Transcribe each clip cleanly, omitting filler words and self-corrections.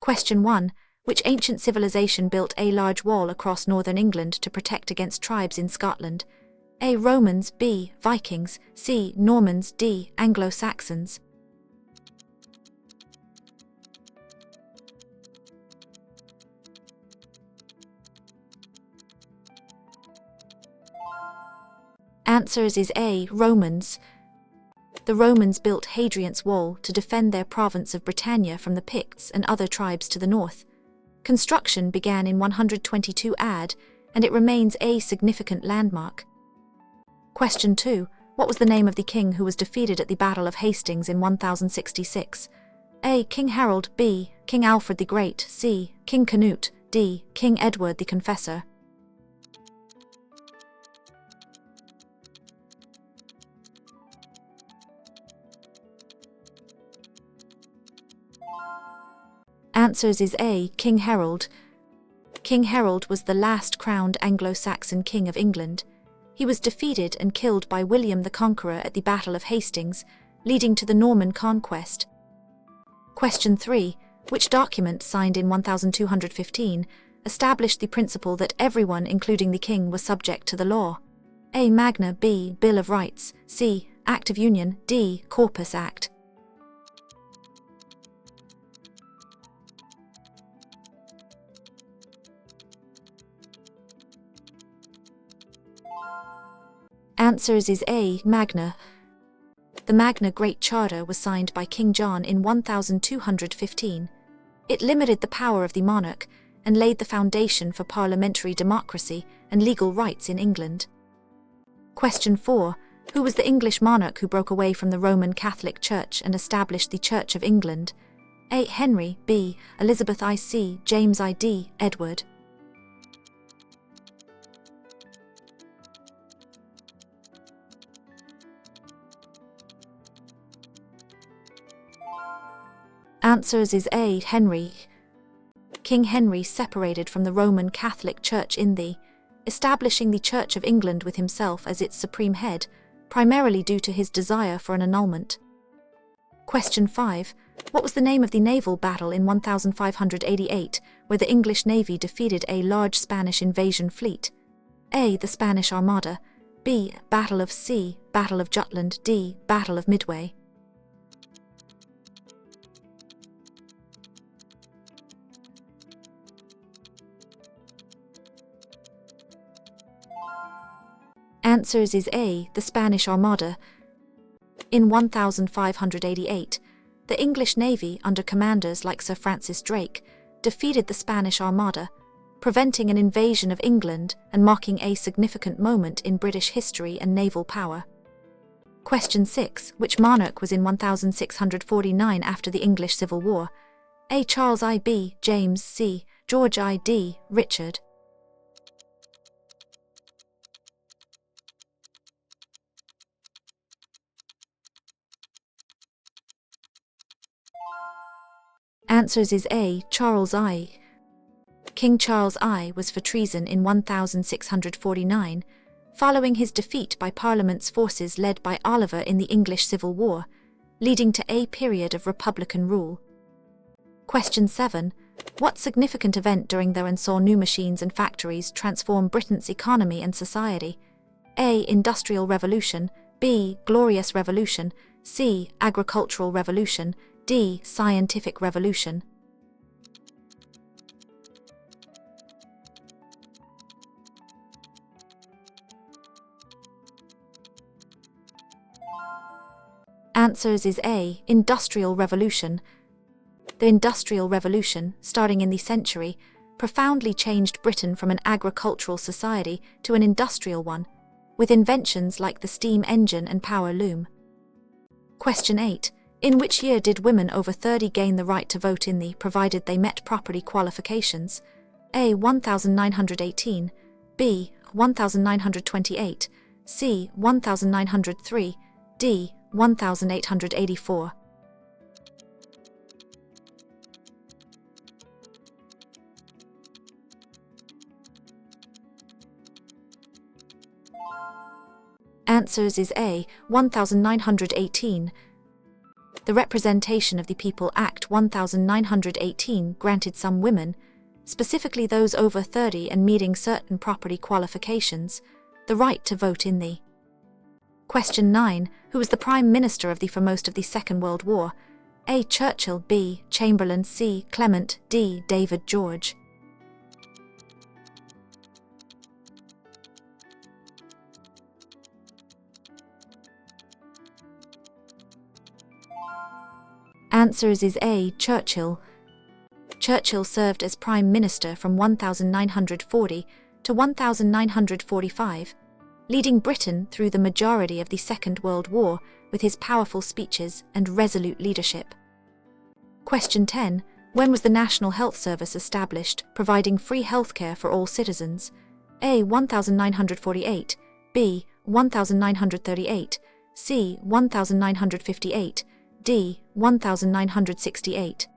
Question 1. Which ancient civilization built a large wall across northern England to protect against tribes in Scotland? A. Romans, B. Vikings, C. Normans, D. Anglo-Saxons. Answers is A. Romans. The Romans built Hadrian's Wall to defend their province of Britannia from the Picts and other tribes to the north. Construction began in 122 AD, and it remains a significant landmark. Question 2. What was the name of the king who was defeated at the Battle of Hastings in 1066? A. King Harold, B. King Alfred the Great, C. King Canute, D. King Edward the Confessor. Answers is A. King Harold. King Harold was the last crowned Anglo-Saxon king of England. He was defeated and killed by William the Conqueror at the Battle of Hastings, leading to the Norman conquest. Question 3. Which document, signed in 1215, established the principle that everyone, including the king, was subject to the law? A. Magna, B. Bill of Rights, C. Act of Union, D. Corpus Act. Answers is A. Magna. The Magna Great Charter was signed by King John in 1215. It limited the power of the monarch and laid the foundation for parliamentary democracy and legal rights in England. Question 4. Who was the English monarch who broke away from the Roman Catholic Church and established the Church of England? A. Henry, B. Elizabeth I. C. James I. D. Edward. Answers is A. Henry. King Henry separated from the Roman Catholic Church in the establishing the Church of England with himself as its supreme head, primarily due to his desire for an annulment. Question 5. What was the name of the naval battle in 1588 where the English Navy defeated a large Spanish invasion fleet? A. The Spanish Armada, B. Battle of C. Battle of Jutland, D. Battle of Midway. Answers is A. The Spanish Armada. In 1588, the English Navy, under commanders like Sir Francis Drake, defeated the Spanish Armada, preventing an invasion of England and marking a significant moment in British history and naval power. Question 6. Which monarch was in 1649 after the English Civil War? A. Charles I. B. James C. George I. D. Richard. Answers is A. Charles I. King Charles I was for treason in 1649, following his defeat by Parliament's forces led by Oliver in the English Civil War, leading to a period of Republican rule. Question 7. What significant event during the reign saw new machines and factories transform Britain's economy and society? A. Industrial Revolution, B. Glorious Revolution, C. Agricultural Revolution, D. Scientific Revolution. Answers is A. Industrial Revolution. The Industrial Revolution, starting in the century, profoundly changed Britain from an agricultural society to an industrial one, with inventions like the steam engine and power loom. Question 8. In which year did women over 30 gain the right to vote in the provided they met property qualifications? A. 1918, B. 1928, C. 1903, D. 1884. Answers is A. 1918. The Representation of the People Act 1918 granted some women, specifically those over 30 and meeting certain property qualifications, the right to vote in the. Question 9. Who was the Prime Minister for most of the Second World War? A. Churchill, B. Chamberlain, C. Clement, D. David George. Answers is A. Churchill. Churchill served as Prime Minister from 1940 to 1945, leading Britain through the majority of the Second World War with his powerful speeches and resolute leadership. Question 10. When was the National Health Service established, providing free healthcare for all citizens? A. 1948, B. 1938, C. 1958, D. 1968.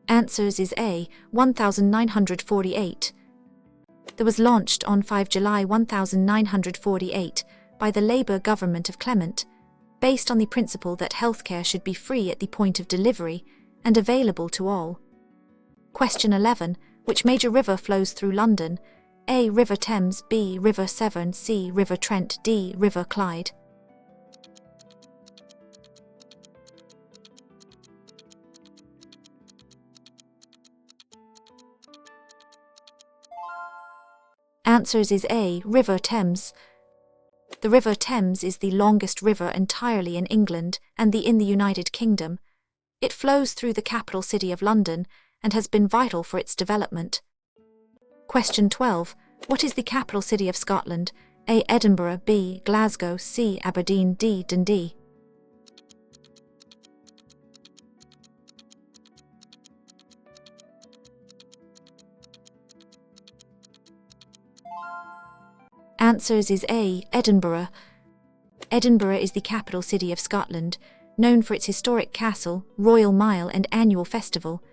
Answers is A. 1948. It was launched on 5 July 1948 by the Labour government of Clement, based on the principle that healthcare should be free at the point of delivery and available to all. Question 11. Which major river flows through London? A. River Thames, B. River Severn, C. River Trent, D. River Clyde. Answers is A. River Thames. The River Thames is the longest river entirely in England and in the United Kingdom. It flows through the capital city of London and has been vital for its development. Question 12. What is the capital city of Scotland? A. Edinburgh, B. Glasgow, C. Aberdeen, D. Dundee. Answers is A. Edinburgh. Edinburgh is the capital city of Scotland, known for its historic castle, Royal Mile and annual festival.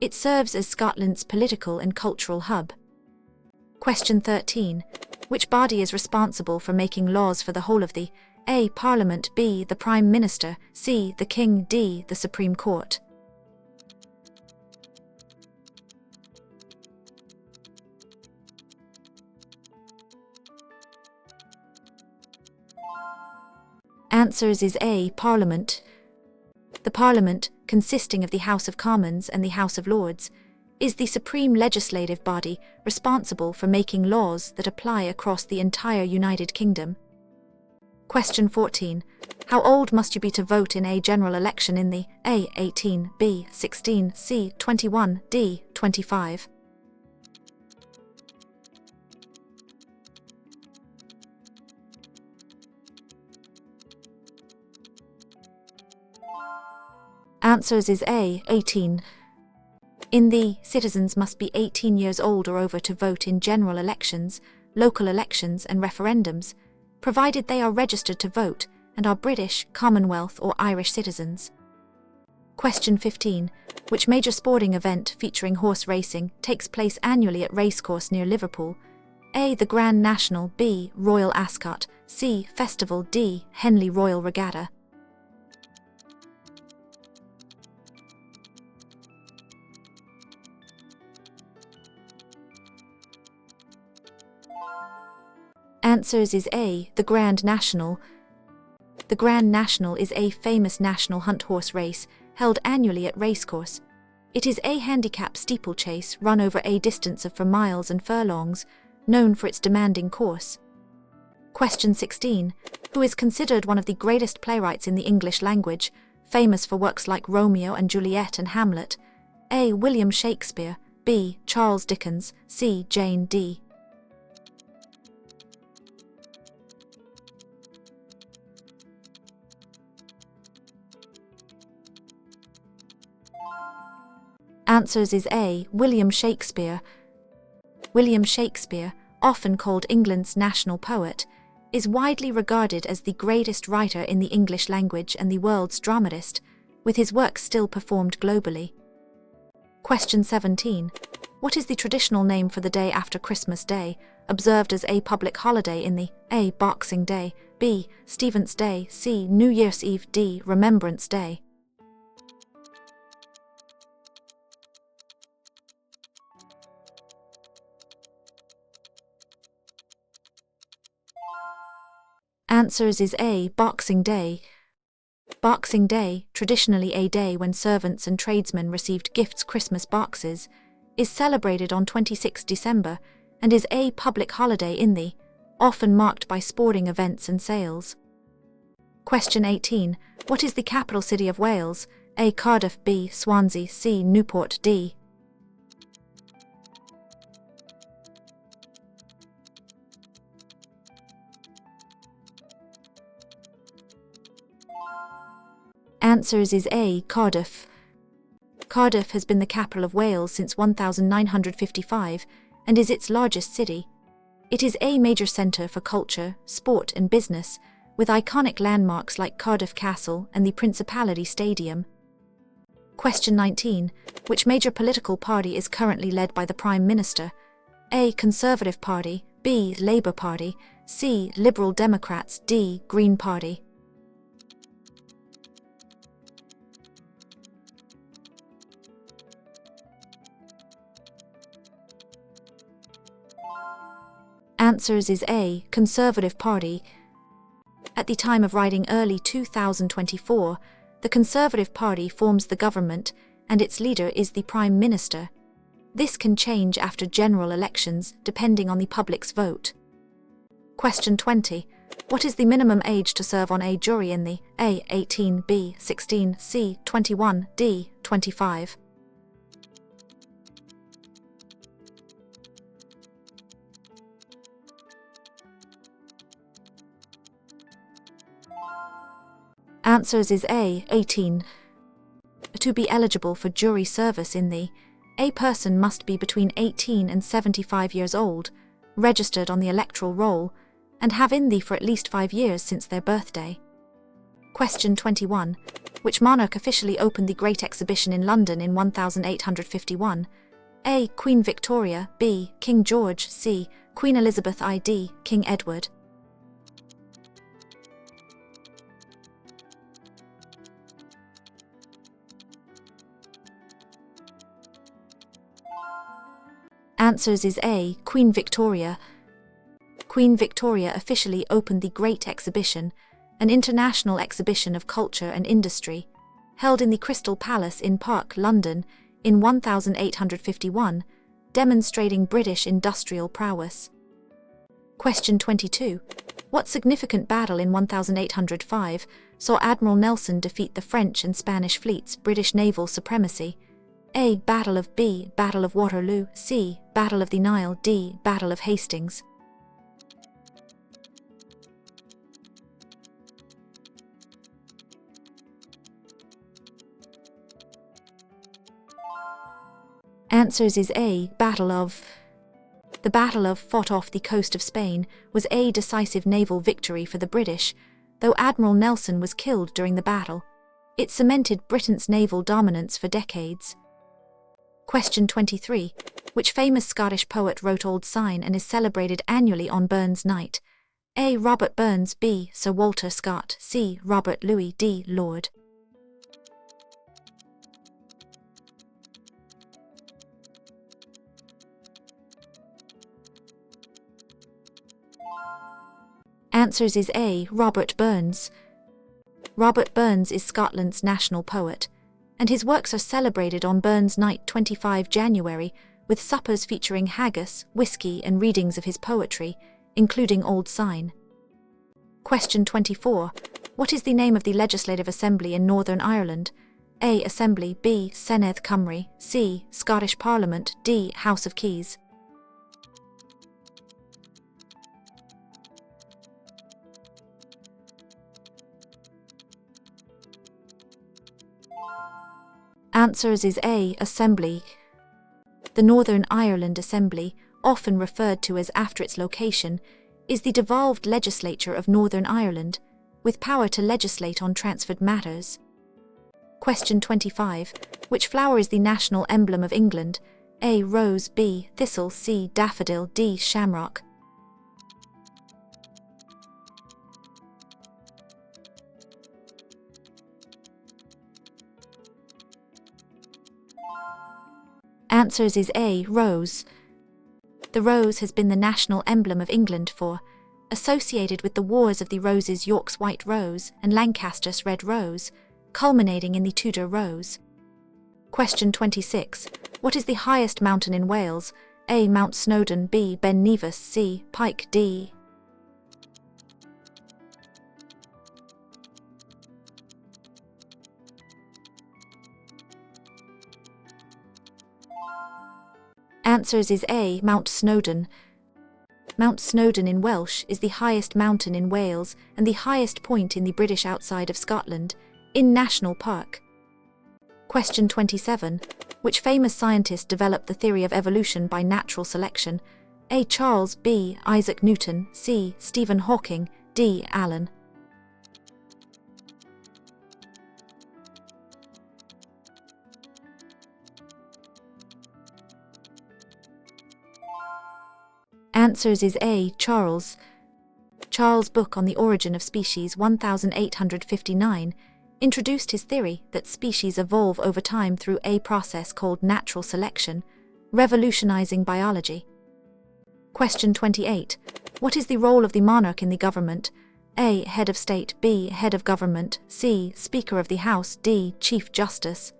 It serves as Scotland's political and cultural hub. Question 13. Which body is responsible for making laws for the whole of the A. Parliament, B. the Prime Minister, C. the King, D. the Supreme Court? Answers is A. Parliament. The Parliament, consisting of the House of Commons and the House of Lords, is the supreme legislative body responsible for making laws that apply across the entire United Kingdom. Question 14. How old must you be to vote in a general election in the A. 18, B. 16, C. 21, D. 25? Answers is A. 18. In the, citizens must be 18 years old or over to vote in general elections, local elections and referendums, provided they are registered to vote and are British, Commonwealth or Irish citizens. Question 15. Which major sporting event featuring horse racing takes place annually at Racecourse near Liverpool? A. The Grand National, B. Royal Ascot, C. Festival, D. Henley Royal Regatta. Answers is A. The Grand National. The Grand National is a famous national hunt horse race held annually at Racecourse. It is a handicap steeplechase run over a distance of for miles and furlongs, known for its demanding course. Question 16. Who is considered one of the greatest playwrights in the English language, famous for works like Romeo and Juliet and Hamlet? A. William Shakespeare, B. Charles Dickens, C. Jane D. Answers is A. William Shakespeare. William Shakespeare, often called England's national poet, is widely regarded as the greatest writer in the English language and the world's dramatist, with his works still performed globally. Question 17. What is the traditional name for the day after Christmas Day, observed as a public holiday in the A. Boxing Day, B. Stephen's Day, C. New Year's Eve, D. Remembrance Day? Answers is A. Boxing Day. Boxing Day, traditionally a day when servants and tradesmen received gifts Christmas boxes, is celebrated on 26 December and is a public holiday in the, often marked by sporting events and sales. Question 18. What is the capital city of Wales? A. Cardiff, B. Swansea, C. Newport, D. Answers is A. Cardiff. Cardiff has been the capital of Wales since 1955 and is its largest city. It is a major centre for culture, sport and business, with iconic landmarks like Cardiff Castle and the Principality Stadium. Question 19. Which major political party is currently led by the Prime Minister? A. Conservative Party, B. Labour Party, C. Liberal Democrats, D. Green Party. Answers is A. Conservative Party. At the time of writing early 2024, the Conservative Party forms the government and its leader is the Prime Minister. This can change after general elections depending on the public's vote. Question 20. What is the minimum age to serve on a jury in the A. 18, B. 16, C. 21, D. 25? Answers is A. 18. To be eligible for jury service in the, a person must be between 18 and 75 years old, registered on the electoral roll, and have in the for at least 5 years since their birthday. Question 21. Which monarch officially opened the Great Exhibition in London in 1851? A. Queen Victoria, B. King George, C. Queen Elizabeth I.D., King Edward. Answers is A. Queen Victoria. Queen Victoria officially opened the Great Exhibition, an international exhibition of culture and industry, held in the Crystal Palace in Park, London, in 1851, demonstrating British industrial prowess. Question 22. What significant battle in 1805 saw Admiral Nelson defeat the French and Spanish fleets' British naval supremacy? A. Battle of B. Battle of Waterloo, C. Battle of the Nile, D. Battle of Hastings. Answers is A. Battle of. The Battle of, fought off the coast of Spain, was a decisive naval victory for the British, though Admiral Nelson was killed during the battle. It cemented Britain's naval dominance for decades. Question 23. Which famous Scottish poet wrote Old Sign and is celebrated annually on Burns Night? A. Robert Burns, B. Sir Walter Scott, C. Robert Louis, D. Lord. Answers is A. Robert Burns. Robert Burns is Scotland's national poet, and his works are celebrated on Burns Night 25 January with suppers featuring haggis, whiskey and readings of his poetry, including Old Sign. Question 24. What is the name of the Legislative Assembly in Northern Ireland? A. Assembly, B. Senedd Cymru, C. Scottish Parliament, D. House of Keys. Answers is A. Assembly. The Northern Ireland Assembly, often referred to as after its location, is the devolved legislature of Northern Ireland, with power to legislate on transferred matters. Question 25. Which flower is the national emblem of England? A. Rose, B. Thistle, C. Daffodil, D. Shamrock. Answers is A. Rose. The rose has been the national emblem of England for, associated with the wars of the roses York's White Rose and Lancaster's Red Rose, culminating in the Tudor Rose. Question 26. What is the highest mountain in Wales? A. Mount Snowdon, B. Ben Nevis, C. Pike, D. Answers is A. Mount Snowdon. Mount Snowdon in Welsh is the highest mountain in Wales and the highest point in the British outside of Scotland, in National Park. Question 27. Which famous scientist developed the theory of evolution by natural selection? A. Charles, B. Isaac Newton, C. Stephen Hawking, D. Alan. Answers is A. Charles. Charles' book on the origin of species 1859 introduced his theory that species evolve over time through a process called natural selection, revolutionizing biology. Question 28. What is the role of the monarch in the government? A. Head of state, B. Head of government, C. Speaker of the House, D. Chief Justice.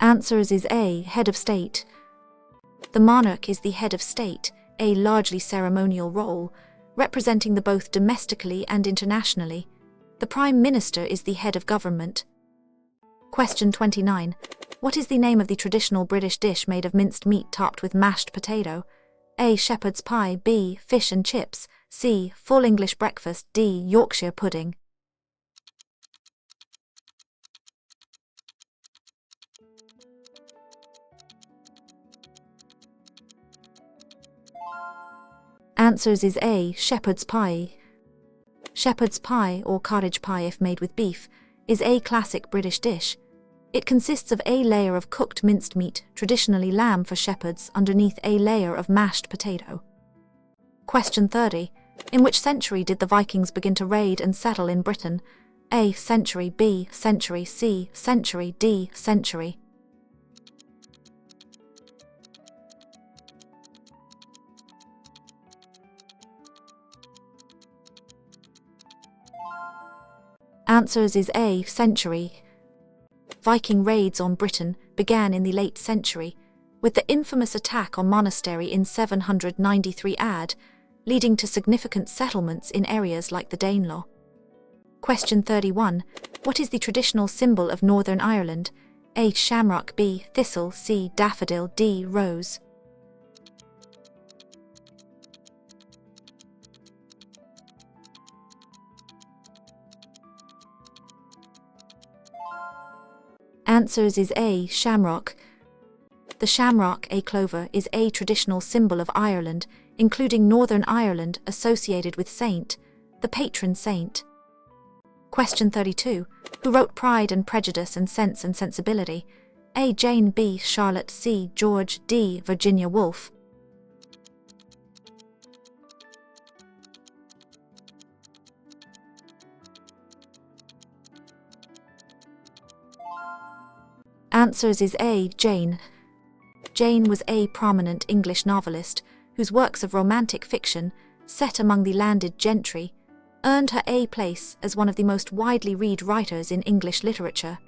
Answers is A. Head of state. The monarch is the head of state, a largely ceremonial role, representing the both domestically and internationally. The Prime Minister is the head of government. Question 29. What is the name of the traditional British dish made of minced meat topped with mashed potato? A. Shepherd's pie, B. Fish and chips, C. Full English breakfast, D. Yorkshire pudding. Answers is A. Shepherd's pie. Shepherd's pie, or cottage pie if made with beef, is a classic British dish. It consists of a layer of cooked minced meat, traditionally lamb for shepherds, underneath a layer of mashed potato. Question 30. In which century did the Vikings begin to raid and settle in Britain? A. Century, B. Century, C. Century, D. Century. Answers is A. Century. Viking raids on Britain began in the late century, with the infamous attack on monastery in 793 AD, leading to significant settlements in areas like the Danelaw. Question 31. What is the traditional symbol of Northern Ireland? A. Shamrock, B. Thistle, C. Daffodil, D. Rose. Answers is A. Shamrock. The shamrock, a clover, is a traditional symbol of Ireland, including Northern Ireland associated with Saint, the patron saint. Question 32. Who wrote Pride and Prejudice and Sense and Sensibility? A. Jane, B. Charlotte, C. George, D. Virginia Woolf. Answers is A. Jane. Jane was a prominent English novelist whose works of romantic fiction, set among the landed gentry, earned her a place as one of the most widely read writers in English literature.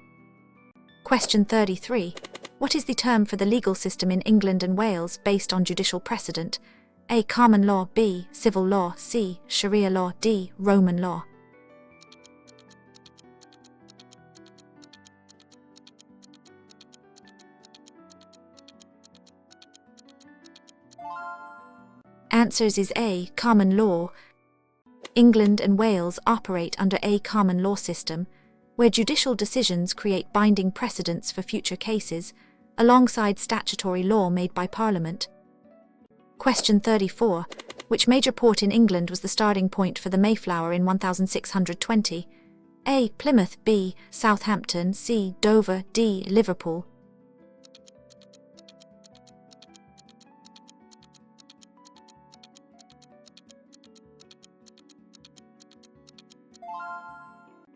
Question 33. What is the term for the legal system in England and Wales based on judicial precedent? A. Common law, B. Civil law, C. Sharia law, D. Roman law. Answers is A. Common law. England and Wales operate under a common law system, where judicial decisions create binding precedents for future cases, alongside statutory law made by Parliament. Question 34. Which major port in England was the starting point for the Mayflower in 1620? A. Plymouth, B. Southampton, C. Dover, D. Liverpool.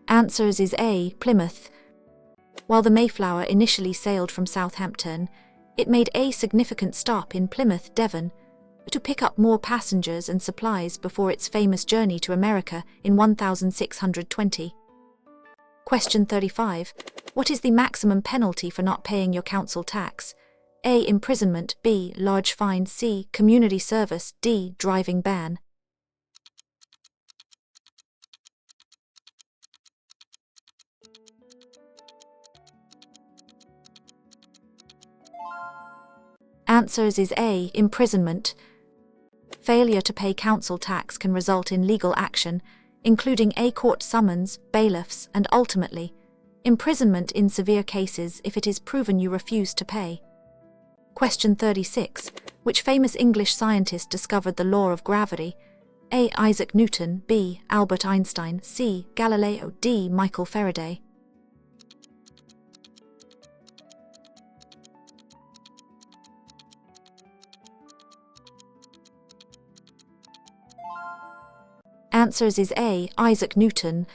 Answers is A. Plymouth. While the Mayflower initially sailed from Southampton, it made a significant stop in Plymouth, Devon, to pick up more passengers and supplies before its famous journey to America in 1620. Question 35. What is the maximum penalty for not paying your council tax? A. Imprisonment, B. Large fine, C. Community service, D. Driving ban. Answers is A. Imprisonment. Failure to pay council tax can result in legal action, including a court summons, bailiffs, and ultimately, imprisonment in severe cases if it is proven you refuse to pay. Question 36. Which famous English scientist discovered the law of gravity? A. Isaac Newton, B. Albert Einstein, C. Galileo, D. Michael Faraday. Answers is A. Isaac Newton.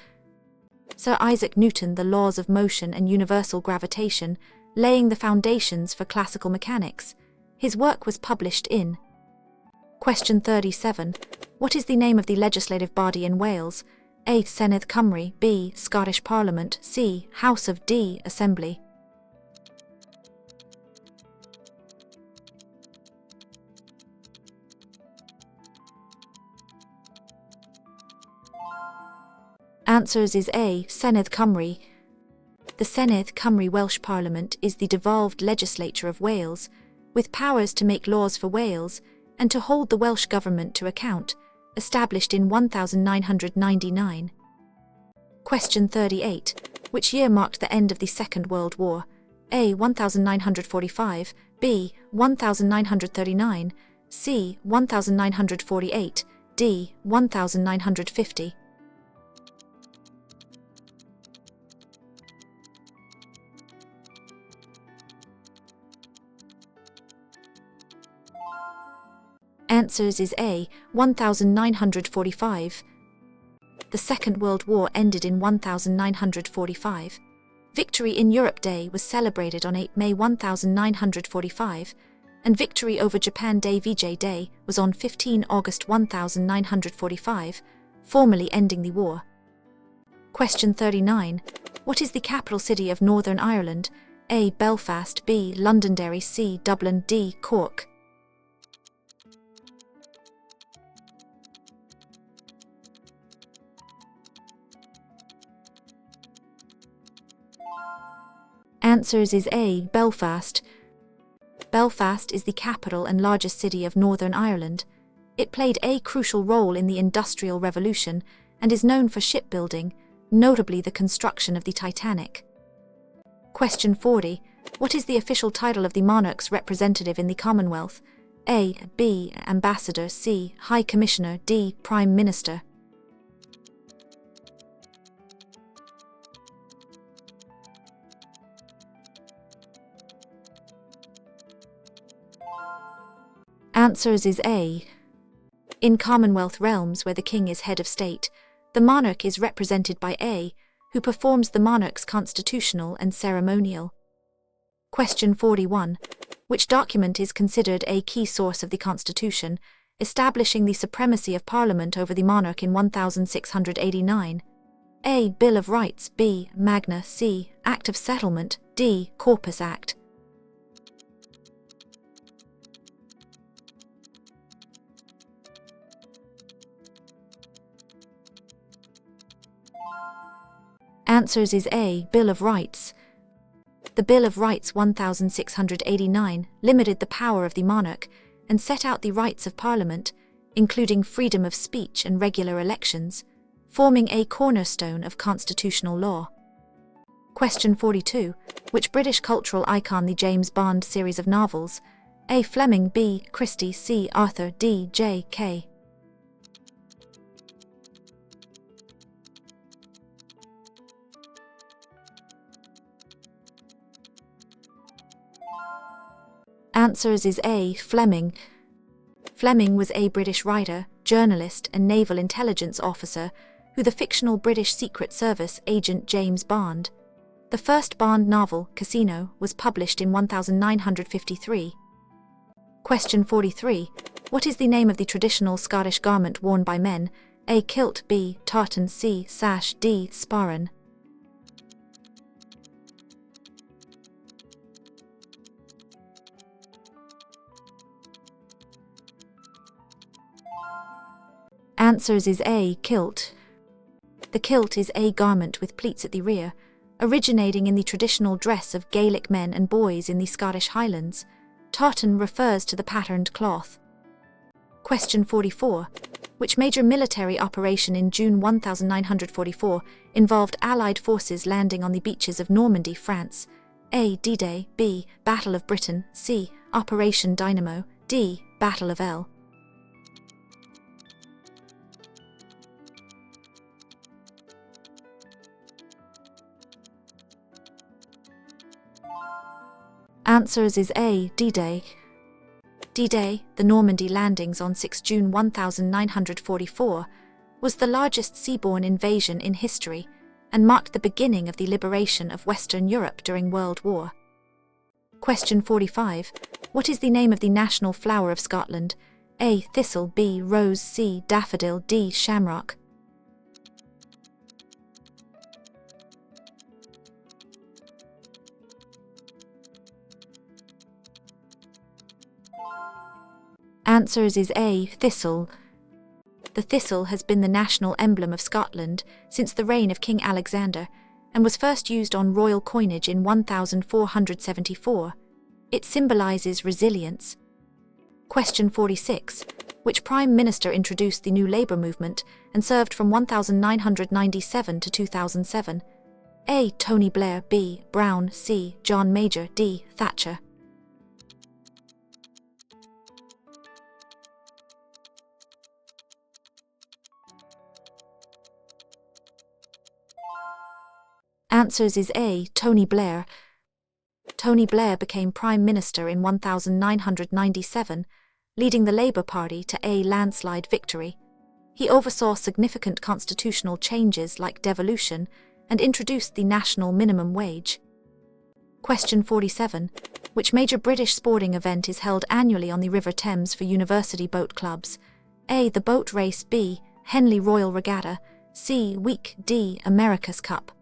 Sir Isaac Newton, the laws of motion and universal gravitation, laying the foundations for classical mechanics. His work was published in. Question 37. What is the name of the legislative body in Wales? A. Senedd Cymru, B. Scottish Parliament, C. House of D. Assembly. Answers is A. Senedd Cymru. The Senedd Cymru Welsh Parliament is the devolved legislature of Wales, with powers to make laws for Wales and to hold the Welsh government to account, established in 1999. Question 38. Which year marked the end of the Second World War? A. 1945, B. 1939, C. 1948, D. 1950. Answers is A. 1945. The Second World War ended in 1945. Victory in Europe Day was celebrated on 8 May 1945, and victory over Japan Day VJ Day was on 15 August 1945, formally ending the war. Question 39. What is the capital city of Northern Ireland? A. Belfast, B. Londonderry, C. Dublin, D. Cork. Answers is A. Belfast. Belfast is the capital and largest city of Northern Ireland. It played a crucial role in the Industrial Revolution and is known for shipbuilding, notably the construction of the Titanic. Question 40. What is the official title of the monarch's representative in the Commonwealth? A. B. Ambassador, C. High Commissioner, D. Prime Minister. Answers is A. In Commonwealth realms where the king is head of state, the monarch is represented by A, who performs the monarch's constitutional and ceremonial. Question 41. Which document is considered a key source of the Constitution, establishing the supremacy of Parliament over the monarch in 1689? A. Bill of Rights, B. Magna, C. Act of Settlement, D. Corpus Act. Answers is A. Bill of Rights. The Bill of Rights 1689 limited the power of the monarch and set out the rights of Parliament, including freedom of speech and regular elections, forming a cornerstone of constitutional law. Question 42. Which British cultural icon the James Bond series of novels? A. Fleming, B. Christie, C. Arthur, D. J. K. Answers is A. Fleming. Fleming was a British writer, journalist and naval intelligence officer who the fictional British Secret Service agent James Bond. The first Bond novel, Casino, was published in 1953. Question 43. What is the name of the traditional Scottish garment worn by men? A. Kilt, B. Tartan, C. Sash, D. Sparran. Answers is A. Kilt. The kilt is a garment with pleats at the rear, originating in the traditional dress of Gaelic men and boys in the Scottish Highlands. Tartan refers to the patterned cloth. Question 44. Which major military operation in June 1944 involved Allied forces landing on the beaches of Normandy, France? A. D-Day, B. Battle of Britain, C. Operation Dynamo, D. Battle of El. Answers is A. D-Day. D-Day, the Normandy landings on 6 June 1944, was the largest seaborne invasion in history and marked the beginning of the liberation of Western Europe during World War. Question 45. What is the name of the national flower of Scotland? A. Thistle, B. Rose, C. Daffodil, D. Shamrock. Answers is A. Thistle. The thistle has been the national emblem of Scotland since the reign of King Alexander and was first used on royal coinage in 1474. It symbolises resilience. Question 46. Which Prime Minister introduced the New Labour movement and served from 1997 to 2007? A. Tony Blair, B. Brown, C. John Major, D. Thatcher. Answers is A. Tony Blair. Tony Blair became Prime Minister in 1997, leading the Labour Party to a landslide victory. He oversaw significant constitutional changes like devolution and introduced the national minimum wage. Question 47. Which major British sporting event is held annually on the River Thames for university boat clubs? A. The Boat Race, B. Henley Royal Regatta, C. Week, D. America's Cup.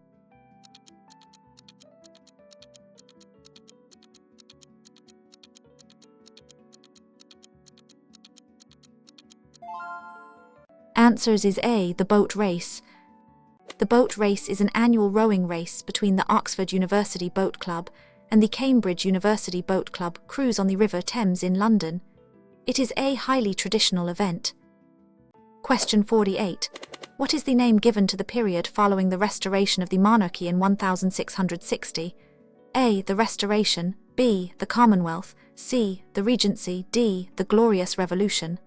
Answers is A. The Boat Race. The Boat Race is an annual rowing race between the Oxford University Boat Club and the Cambridge University Boat Club cruise on the River Thames in London. It is a highly traditional event. Question 48. What is the name given to the period following the restoration of the monarchy in 1660? A. The Restoration, B. The Commonwealth, C. The Regency, D. The Glorious Revolution.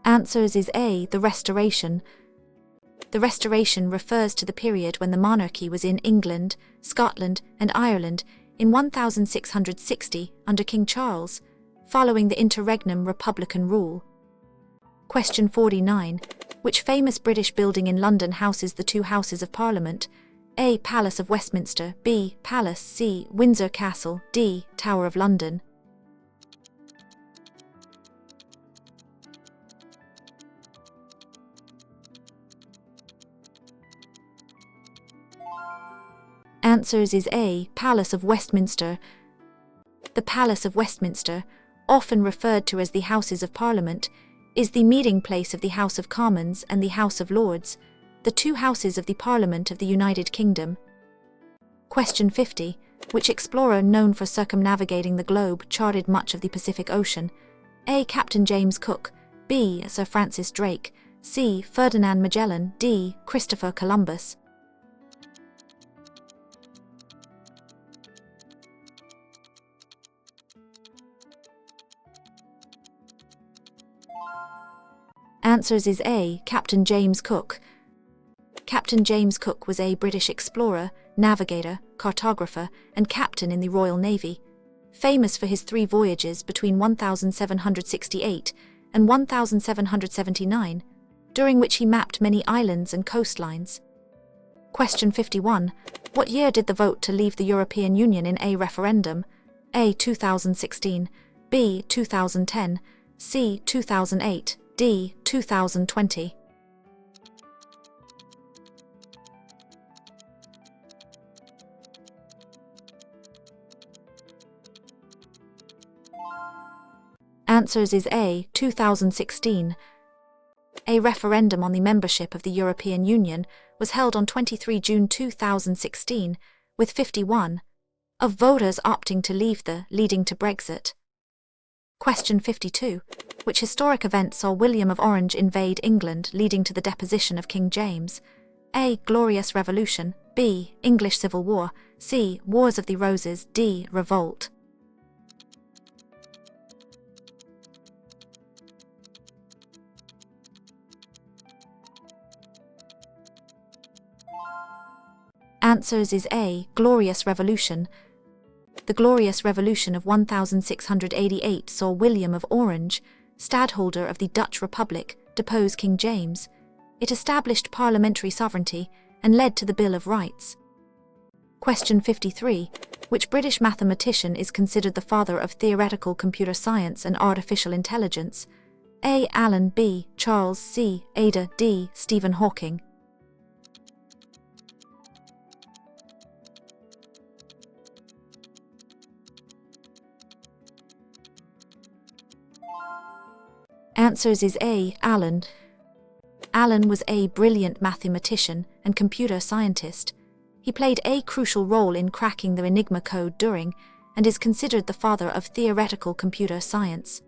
Answers is A. The Restoration. The Restoration refers to the period when the monarchy was in England, Scotland and Ireland in 1660 under King Charles, following the interregnum Republican rule. Question 49. Which famous British building in London houses the two Houses of Parliament? A. Palace of Westminster, B. Palace, C. Windsor Castle, D. Tower of London. Answers is A. Palace of Westminster. The Palace of Westminster, often referred to as the Houses of Parliament, is the meeting place of the House of Commons and the House of Lords, the two houses of the Parliament of the United Kingdom. Question 50. Which explorer known for circumnavigating the globe charted much of the Pacific Ocean? A. Captain James Cook, B. Sir Francis Drake, C. Ferdinand Magellan, D. Christopher Columbus. Answers is A. Captain James Cook. Captain James Cook was a British explorer, navigator, cartographer, and captain in the Royal Navy, famous for his 3 voyages between 1768 and 1779, during which he mapped many islands and coastlines. Question 51. What year did the vote to leave the European Union in a referendum? A. 2016, B. 2010, C. 2008, D. 2020. Answers is A. 2016. A referendum on the membership of the European Union was held on 23 June 2016, with 51% of voters opting to leave, leading to Brexit. Question 52. Which historic event saw William of Orange invade England, leading to the deposition of King James? A. Glorious Revolution, B. English Civil War, C. Wars of the Roses, D. Revolt. Answers is A. Glorious Revolution. The Glorious Revolution of 1688 saw William of Orange, stadholder of the Dutch Republic, depose King James. It established parliamentary sovereignty and led to the Bill of Rights. Question 53. Which British mathematician is considered the father of theoretical computer science and artificial intelligence? A. Alan, B. Charles, C. Ada, D. Stephen Hawking. Answers is A. Alan. Alan was a brilliant mathematician and computer scientist. He played a crucial role in cracking the Enigma code Turing and is considered the father of theoretical computer science.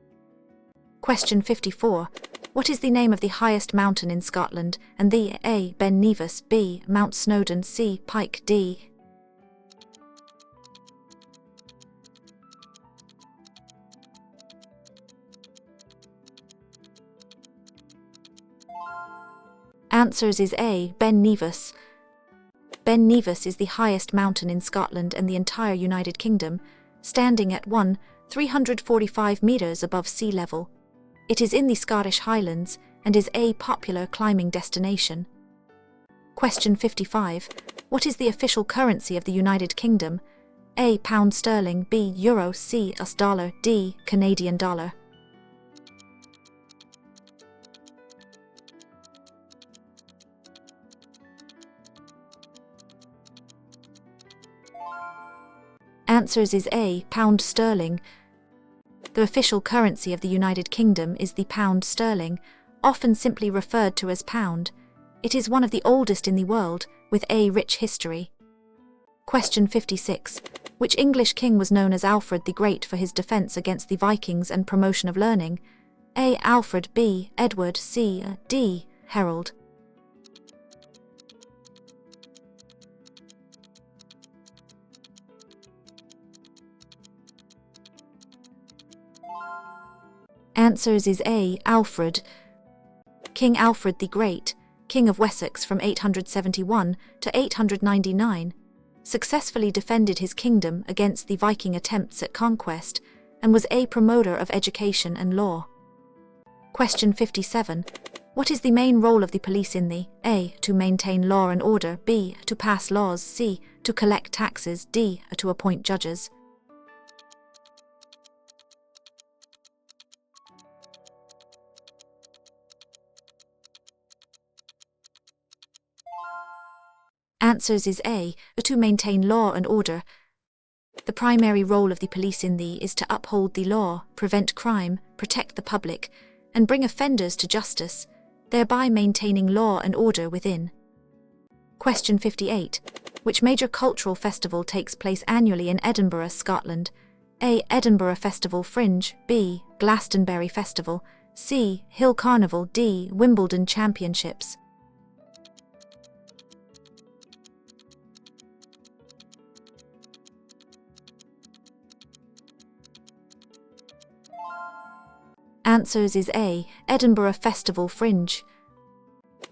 Question 54. What is the name of the highest mountain in Scotland and the A. Ben Nevis, B. Mount Snowdon, C. Pike, D. Answers is A. Ben Nevis. Ben Nevis is the highest mountain in Scotland and the entire United Kingdom, standing at 345 metres above sea level. It is in the Scottish Highlands and is a popular climbing destination. Question 55. What is the official currency of the United Kingdom? A. Pound sterling, B. Euro, C. US dollar, D. Canadian dollar. Answers is A. Pound sterling. The official currency of the United Kingdom is the pound sterling, often simply referred to as pound. It is one of the oldest in the world, with a rich history. Question 56. Which English king was known as Alfred the Great for his defence against the Vikings and promotion of learning? A. Alfred, B. Edward, C. D. Harold. Answers is A. Alfred. King Alfred the Great, King of Wessex from 871 to 899, successfully defended his kingdom against the Viking attempts at conquest and was a promoter of education and law. Question 57. What is the main role of the police in the A. To maintain law and order, B. To pass laws, C. To collect taxes, D. To appoint judges? Answers is A. To maintain law and order. The primary role of the police in the is to uphold the law, prevent crime, protect the public, and bring offenders to justice, thereby maintaining law and order within. Question 58. Which major cultural festival takes place annually in Edinburgh, Scotland? A. Edinburgh Festival Fringe, B. Glastonbury Festival, C. Hill Carnival, D. Wimbledon Championships. Answers is A. Edinburgh Festival Fringe.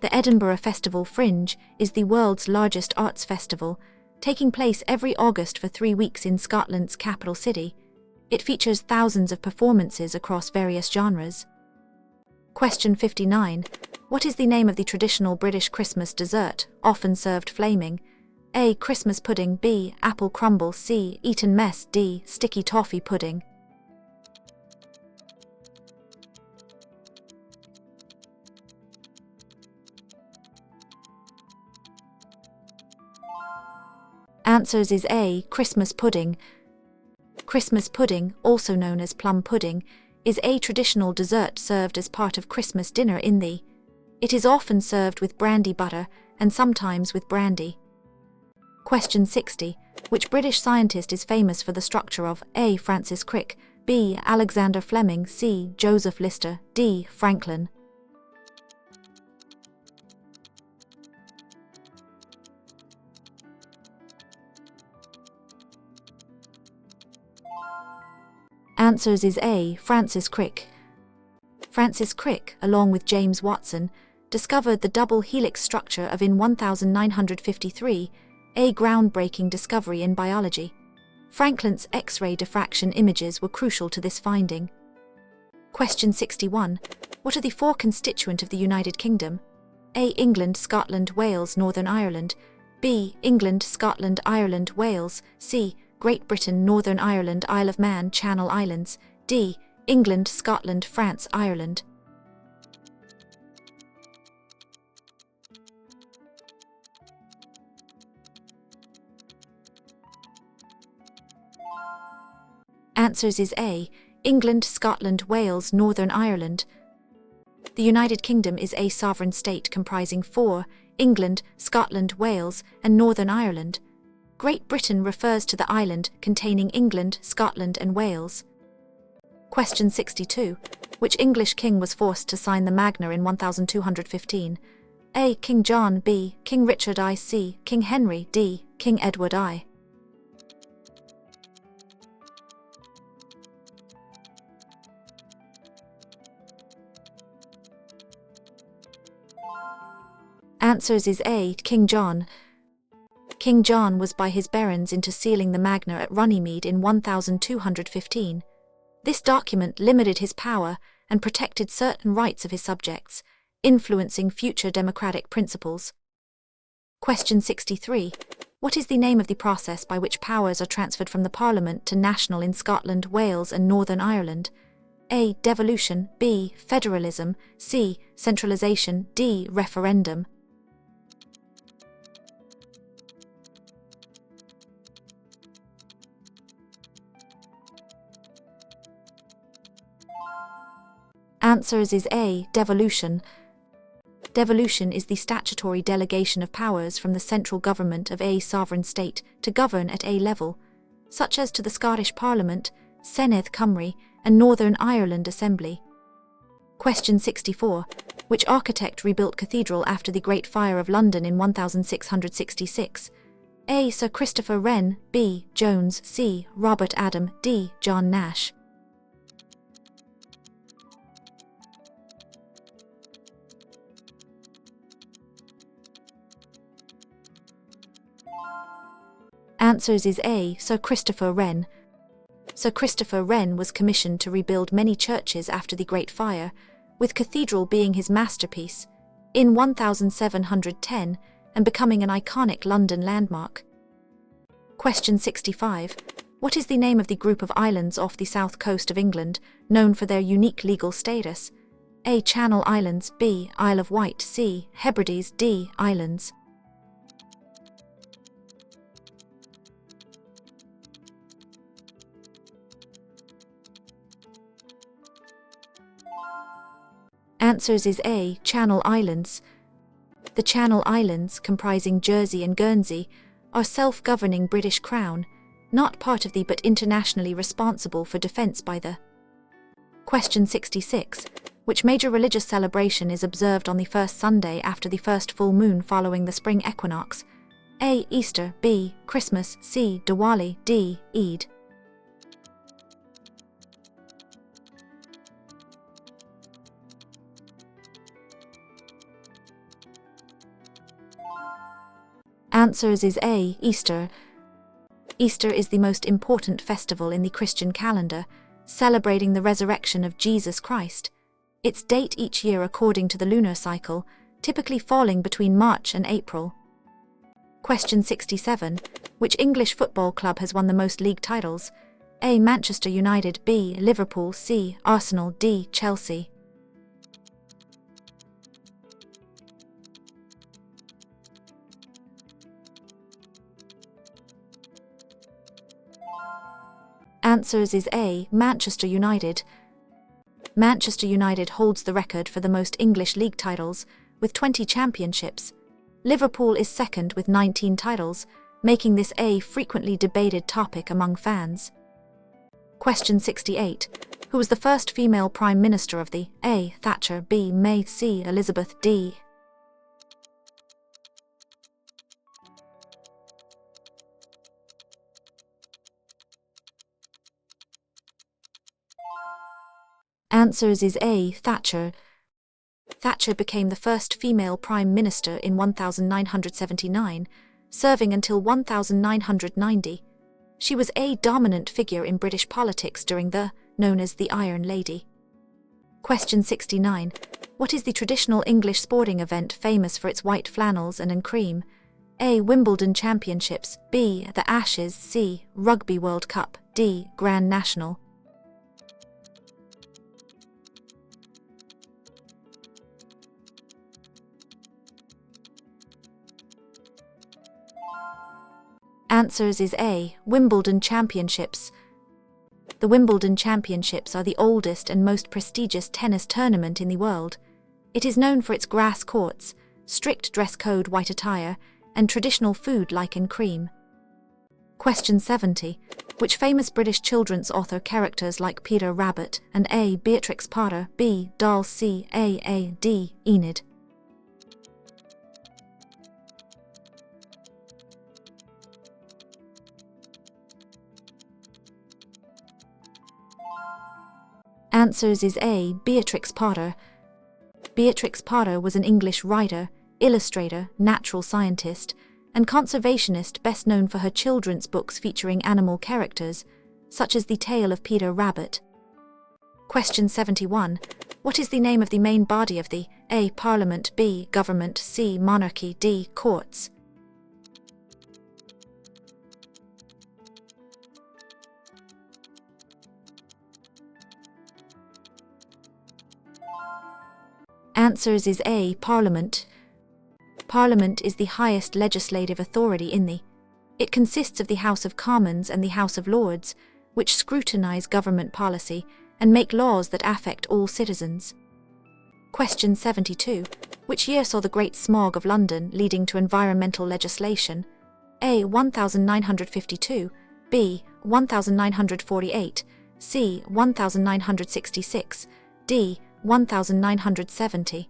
The Edinburgh Festival Fringe is the world's largest arts festival, taking place every August for 3 weeks in Scotland's capital city. It features thousands of performances across various genres. Question 59. What is the name of the traditional British Christmas dessert, often served flaming? A. Christmas pudding, B. Apple crumble, C. Eton mess, D. Sticky toffee pudding. Answers is A. Christmas pudding. Christmas pudding, also known as plum pudding, is a traditional dessert served as part of Christmas dinner in the. It is often served with brandy butter and sometimes with brandy. Question 60. Which British scientist is famous for the structure of A. Francis Crick, B. Alexander Fleming, C. Joseph Lister, D. Franklin? Answers is A. Francis Crick. Francis Crick, along with James Watson, discovered the double helix structure of in 1953, a groundbreaking discovery in biology. Franklin's X-ray diffraction images were crucial to this finding. Question 61. What are the 4 constituents of the United Kingdom? A. England, Scotland, Wales, Northern Ireland. B. England, Scotland, Ireland, Wales. C. Great Britain, Northern Ireland, Isle of Man, Channel Islands. D. England, Scotland, France, Ireland. Answers is A. England, Scotland, Wales, Northern Ireland. The United Kingdom is a sovereign state comprising 4, England, Scotland, Wales, and Northern Ireland. Great Britain refers to the island containing England, Scotland, and Wales. Question 62. Which English king was forced to sign the Magna in 1215? A. King John, B. King Richard I, C. King Henry, D. King Edward I. Answers is A. King John. King John was by his barons into sealing the Magna at Runnymede in 1215. This document limited his power and protected certain rights of his subjects, influencing future democratic principles. Question 63. What is the name of the process by which powers are transferred from the Parliament to national in Scotland, Wales, and Northern Ireland? A. Devolution, B. Federalism, C. Centralisation, D. Referendum. Answers is A. Devolution. Devolution is the statutory delegation of powers from the central government of a sovereign state to govern at a level, such as to the Scottish Parliament, Senedd Cymru, and Northern Ireland Assembly. Question 64. Which architect rebuilt cathedral after the Great Fire of London in 1666? A. Sir Christopher Wren, B. Jones, C. Robert Adam, D. John Nash. Answers is A. Sir Christopher Wren. Sir Christopher Wren was commissioned to rebuild many churches after the Great Fire, with cathedral being his masterpiece, in 1710 and becoming an iconic London landmark. Question 65. What is the name of the group of islands off the south coast of England, known for their unique legal status? A. Channel Islands, B. Isle of Wight, C. Hebrides, D. Islands. Answers is A. Channel Islands. The Channel Islands, comprising Jersey and Guernsey, are self-governing British Crown, not part of the but internationally responsible for defence by the. Question 66. Which major religious celebration is observed on the first Sunday after the first full moon following the spring equinox? A. Easter, B. Christmas, C. Diwali, D. Eid. Answers is A. Easter. Easter is the most important festival in the Christian calendar, celebrating the resurrection of Jesus Christ. Its date each year according to the lunar cycle, typically falling between March and April. Question 67. Which English football club has won the most league titles? A. Manchester United, B. Liverpool, C. Arsenal, D. Chelsea. Answers is A. Manchester United. Manchester United holds the record for the most English league titles, with 20 championships. Liverpool is second with 19 titles, making this a frequently debated topic among fans. Question 68. Who was the first female Prime Minister of the A. Thatcher, B. May, C. Elizabeth, D. Answers is A. Thatcher. Thatcher became the first female Prime Minister in 1979, serving until 1990. She was a dominant figure in British politics during known as the Iron Lady. Question 69. What is the traditional English sporting event famous for its white flannels and cream? A. Wimbledon Championships, B. The Ashes, C. Rugby World Cup, D. Grand National. Answers is A. Wimbledon Championships. The Wimbledon Championships are the oldest and most prestigious tennis tournament in the world. It is known for its grass courts, strict dress code white attire, and traditional food like cream. Question 70. Which famous British children's author characters like Peter Rabbit and A. Beatrix Potter, B. Doll, C. A. D. Enid? Answers is A. Beatrix Potter. Beatrix Potter was an English writer, illustrator, natural scientist, and conservationist best known for her children's books featuring animal characters, such as The Tale of Peter Rabbit. Question 71. What is the name of the main body of the A. Parliament, B. Government, C. Monarchy, D. Courts? Answers is A. Parliament. Parliament is the highest legislative authority in the. It consists of the House of Commons and the House of Lords, which scrutinise government policy and make laws that affect all citizens. Question 72. Which year saw the Great Smog of London leading to environmental legislation? A. 1952, B. 1948, C. 1966, D. 1970.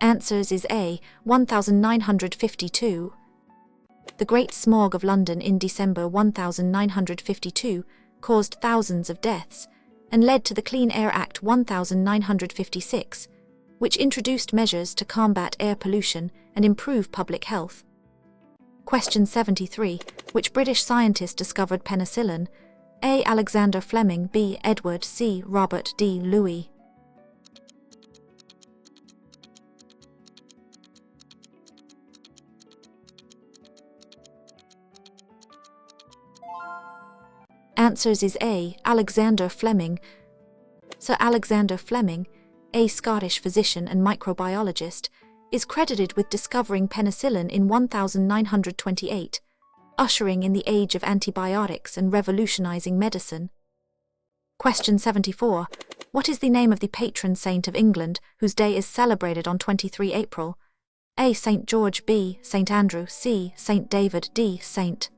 Answers is A. 1952. The Great Smog of London in December 1952 caused thousands of deaths and led to the Clean Air Act 1956, which introduced measures to combat air pollution and improve public health. Question 73. Which British scientist discovered penicillin? A. Alexander Fleming, B. Edward, C. Robert, D. Louis. Answers is A. Alexander Fleming. Sir Alexander Fleming, a Scottish physician and microbiologist, is credited with discovering penicillin in 1928, ushering in the age of antibiotics and revolutionizing medicine. Question 74. What is the name of the patron saint of England, whose day is celebrated on 23 April? A. St. George, B. St. Andrew, C. St. David, D. St.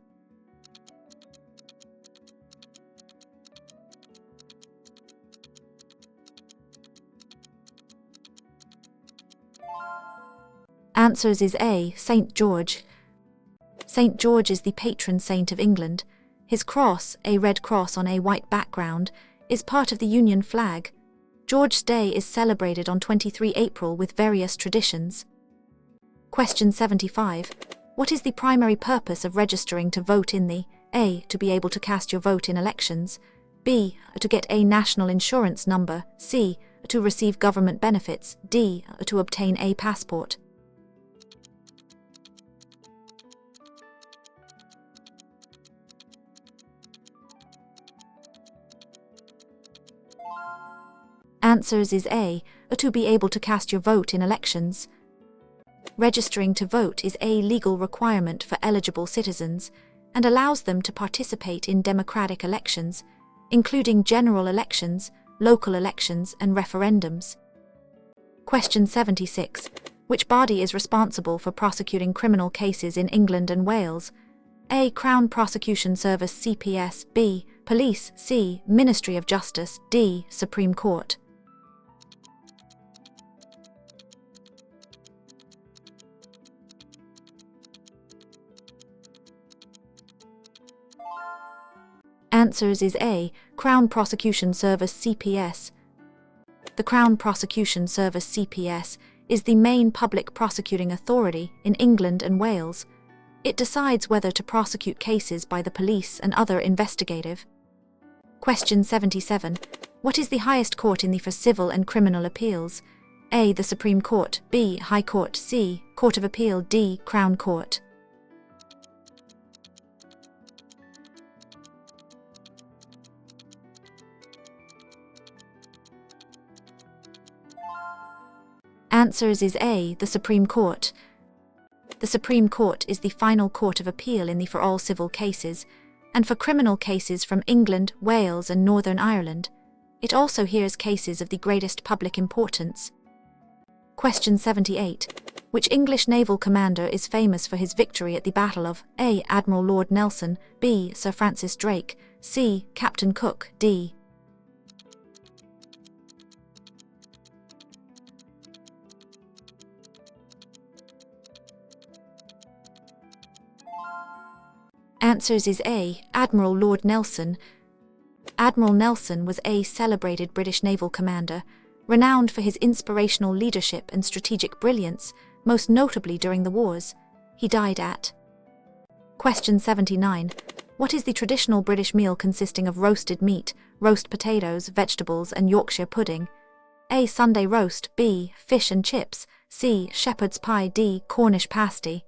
Answers is A. St. George. St. George is the patron saint of England. His cross, a red cross on a white background, is part of the Union flag. George's Day is celebrated on 23 April with various traditions. Question 75. What is the primary purpose of registering to vote in the A. To be able to cast your vote in elections, B. To get a national insurance number, C. To receive government benefits, D. To obtain a passport? Answers is A. To be able to cast your vote in elections. Registering to vote is a legal requirement for eligible citizens and allows them to participate in democratic elections, including general elections, local elections, and referendums. Question 76. Which body is responsible for prosecuting criminal cases in England and Wales? A. Crown Prosecution Service CPS, B. Police, C. Ministry of Justice, D. Supreme Court. Answers is A. Crown Prosecution Service CPS. The Crown Prosecution Service CPS is the main public prosecuting authority in England and Wales. It decides whether to prosecute cases by the police and other investigative. Question 77. What is the highest court in the for civil and criminal appeals? A. The Supreme Court, B. High Court, C. Court of Appeal, D. Crown Court. Answers is A. The Supreme Court. The Supreme Court is the final court of appeal in the for all civil cases, and for criminal cases from England, Wales, and Northern Ireland. It also hears cases of the greatest public importance. Question 78. Which English naval commander is famous for his victory at the Battle of A. Admiral Lord Nelson, B. Sir Francis Drake, C. Captain Cook, D. Answers is A. Admiral Lord Nelson. Admiral Nelson was a celebrated British naval commander, renowned for his inspirational leadership and strategic brilliance, most notably during the wars. He died at. Question 79. What is the traditional British meal consisting of roasted meat, roast potatoes, vegetables, and Yorkshire pudding? A. Sunday roast, B. Fish and chips, C. Shepherd's pie, D. Cornish pasty.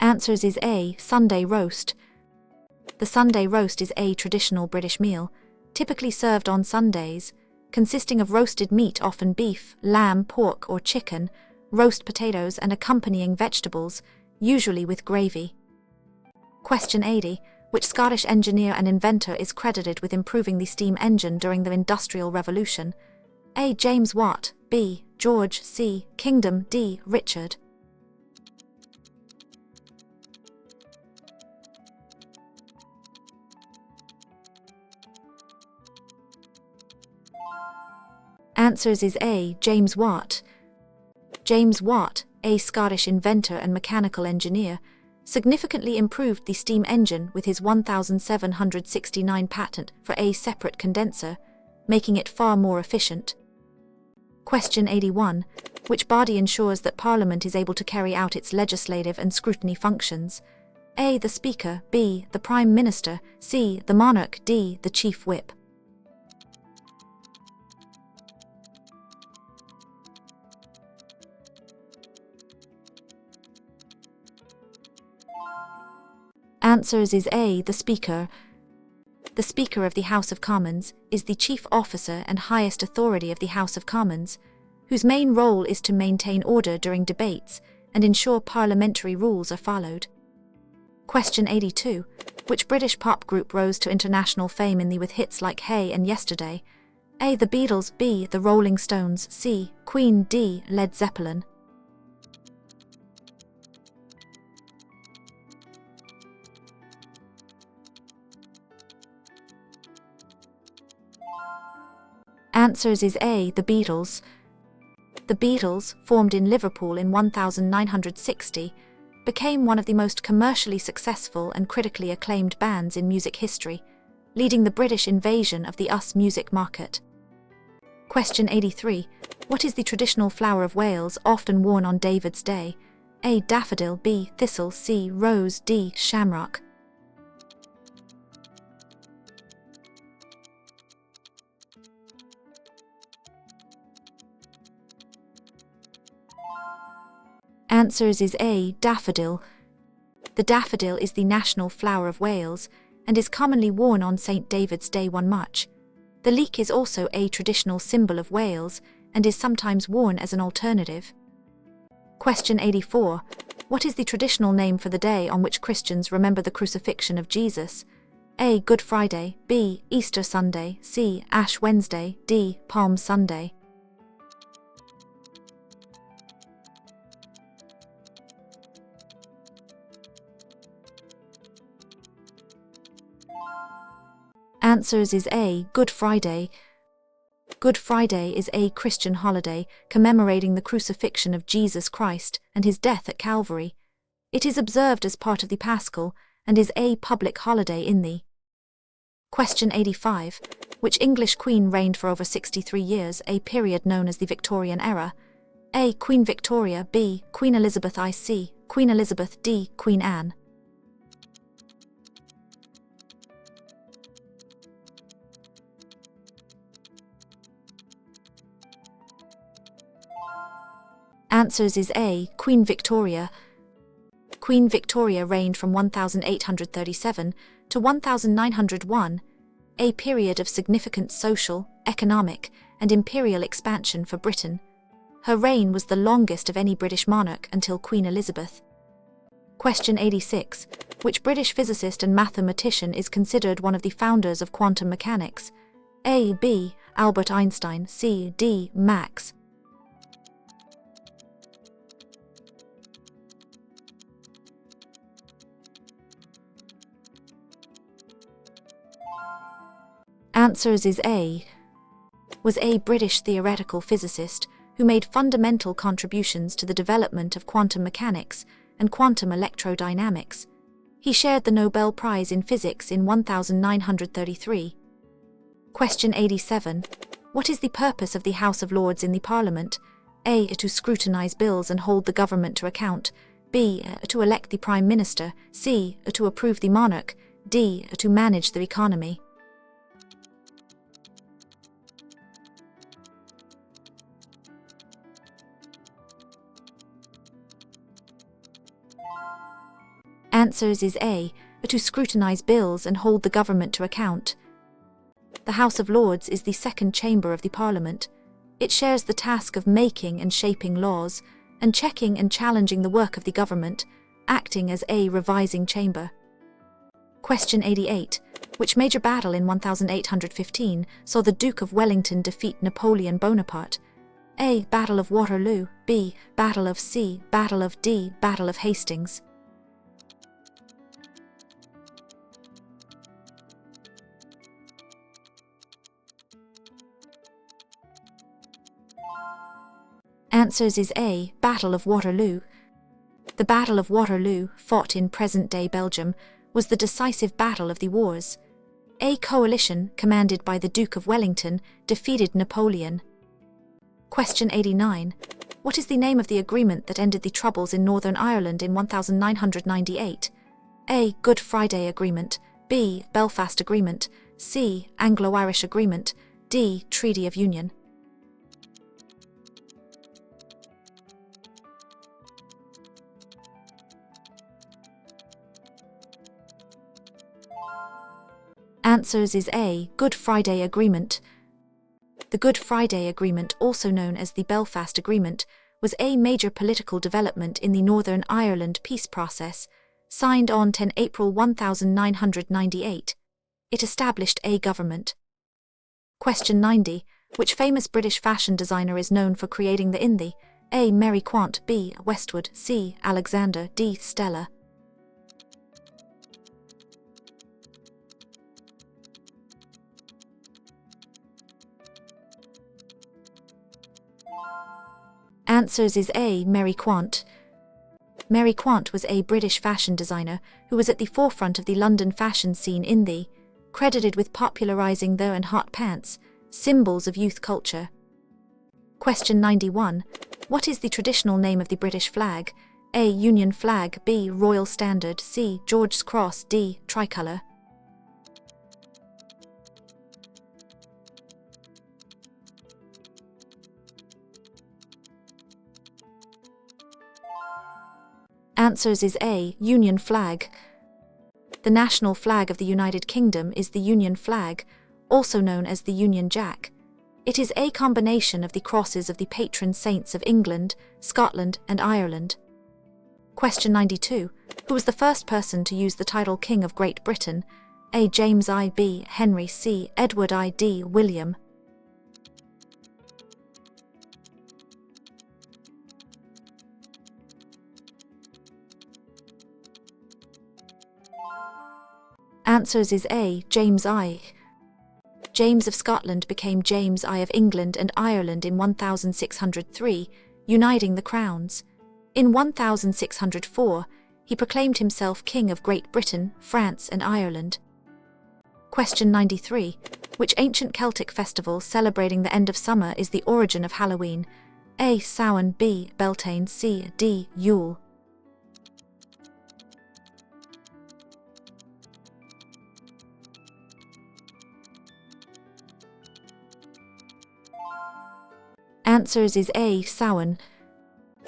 Answers is A. Sunday roast. The Sunday roast is a traditional British meal, typically served on Sundays, consisting of roasted meat, often beef, lamb, pork, or chicken, roast potatoes, and accompanying vegetables, usually with gravy. Question 80. Which Scottish engineer and inventor is credited with improving the steam engine during the Industrial Revolution? A. James Watt, B. George, C. Kingdom, D. Richard. Answers is A. James Watt. James Watt, a Scottish inventor and mechanical engineer, significantly improved the steam engine with his 1769 patent for a separate condenser, making it far more efficient. Question 81. Which body ensures that Parliament is able to carry out its legislative and scrutiny functions? A. The Speaker, B. The Prime Minister, C. The Monarch, D. The Chief Whip. Answers is A. The Speaker. The Speaker of the House of Commons is the chief officer and highest authority of the House of Commons, whose main role is to maintain order during debates and ensure parliamentary rules are followed. Question 82. Which British pop group rose to international fame with hits like Hey and Yesterday? A. The Beatles, B. The Rolling Stones, C. Queen, D. Led Zeppelin. Answers is A. The Beatles. The Beatles, formed in Liverpool in 1960, became one of the most commercially successful and critically acclaimed bands in music history, leading the British invasion of the US music market. Question 83. What is the traditional flower of Wales often worn on David's Day? A. Daffodil, B. Thistle, C. Rose, D. Shamrock. Answers is A. Daffodil. The daffodil is the national flower of Wales and is commonly worn on St. David's Day 1 March. The leek is also a traditional symbol of Wales and is sometimes worn as an alternative. Question 84. What is the traditional name for the day on which Christians remember the crucifixion of Jesus? A. Good Friday, B. Easter Sunday, C. Ash Wednesday, D. Palm Sunday. Answers is A. Good Friday. Good Friday is a Christian holiday commemorating the crucifixion of Jesus Christ and his death at Calvary. It is observed as part of the Paschal and is a public holiday in the. Question 85. Which English queen reigned for over 63 years, a period known as the Victorian era? A. Queen Victoria, B. Queen Elizabeth I, C. Queen Elizabeth, D. Queen Anne. Answers is A. Queen Victoria. Queen Victoria reigned from 1837 to 1901, a period of significant social, economic, and imperial expansion for Britain. Her reign was the longest of any British monarch until Queen Elizabeth. Question 86. Which British physicist and mathematician is considered one of the founders of quantum mechanics? A. B. Albert Einstein, C. D. Max. Answers is A. Was a British theoretical physicist who made fundamental contributions to the development of quantum mechanics and quantum electrodynamics. He shared the Nobel Prize in Physics in 1933. Question 87. What is the purpose of the House of Lords in the Parliament? A. To scrutinise bills and hold the government to account. B. To elect the Prime Minister. C. To approve the monarch. D. To manage the economy. Answers is A. To scrutinise bills and hold the government to account. The House of Lords is the second chamber of the Parliament. It shares the task of making and shaping laws, and checking and challenging the work of the government, acting as a revising chamber. Question 88. Which major battle in 1815 saw the Duke of Wellington defeat Napoleon Bonaparte? A. Battle of Waterloo, B. Battle of C. Battle of D. Battle of Hastings. Answers is A. Battle of Waterloo. The Battle of Waterloo, fought in present-day Belgium, was the decisive battle of the wars. A coalition, commanded by the Duke of Wellington, defeated Napoleon. Question 89. What is the name of the agreement that ended the Troubles in Northern Ireland in 1998? A. Good Friday Agreement, B. Belfast Agreement, C. Anglo-Irish Agreement, D. Treaty of Union. Answers is A. Good Friday Agreement. The Good Friday Agreement, also known as the Belfast Agreement, was a major political development in the Northern Ireland peace process, Signed on 10 April 1998. It established a government. Question 90. Which famous British fashion designer is known for creating the in the A. Mary Quant, B. Westwood, C. Alexander, D. Stella? Answers is A. Mary Quant. Mary Quant was a British fashion designer who was at the forefront of the London fashion scene in the, credited with popularising the and hot pants, symbols of youth culture. Question 91. What is the traditional name of the British flag? A. Union flag, B. Royal Standard, C. George's Cross, D. Tricolour. Answers is A. Union flag. The national flag of the United Kingdom is the Union flag, also known as the Union Jack. It is a combination of the crosses of the patron saints of England, Scotland, and Ireland. Question 92. Who was the first person to use the title King of Great Britain? A. James I. B. Henry, C. Edward I. D. William. Answers is A. James I. James of Scotland became James I of England and Ireland in 1603, uniting the crowns. In 1604, he proclaimed himself King of Great Britain, France, and Ireland. Question 93. Which ancient Celtic festival celebrating the end of summer is the origin of Halloween? A. Samhain, B. Beltane, C. D. Yule. Answers is A. Samhain.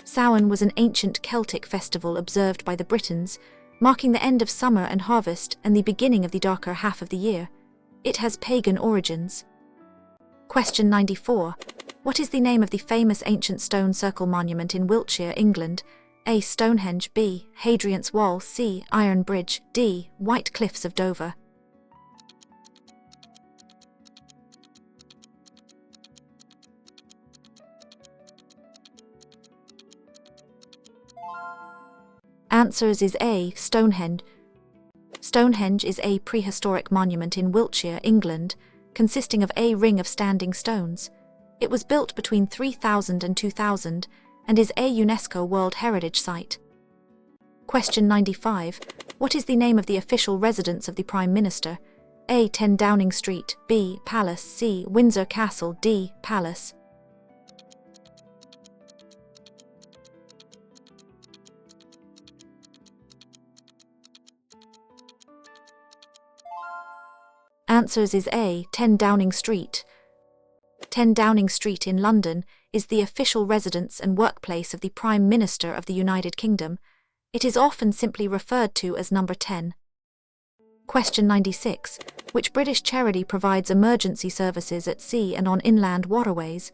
Samhain was an ancient Celtic festival observed by the Britons, marking the end of summer and harvest and the beginning of the darker half of the year. It has pagan origins. Question 94. What is the name of the famous ancient stone circle monument in Wiltshire, England? A. Stonehenge, B. Hadrian's Wall, C. Iron Bridge, D. White Cliffs of Dover. Answers is A. Stonehenge. Stonehenge is a prehistoric monument in Wiltshire, England, consisting of a ring of standing stones. It was built between 3000 and 2000 and is a UNESCO World Heritage Site. Question 95. What is the name of the official residence of the Prime Minister? A. 10 Downing Street, B. Palace, C. Windsor Castle, D. Palace. Answers is A. 10 Downing Street. 10 Downing Street in London is the official residence and workplace of the Prime Minister of the United Kingdom. It is often simply referred to as Number 10. Question 96. Which British charity provides emergency services at sea and on inland waterways?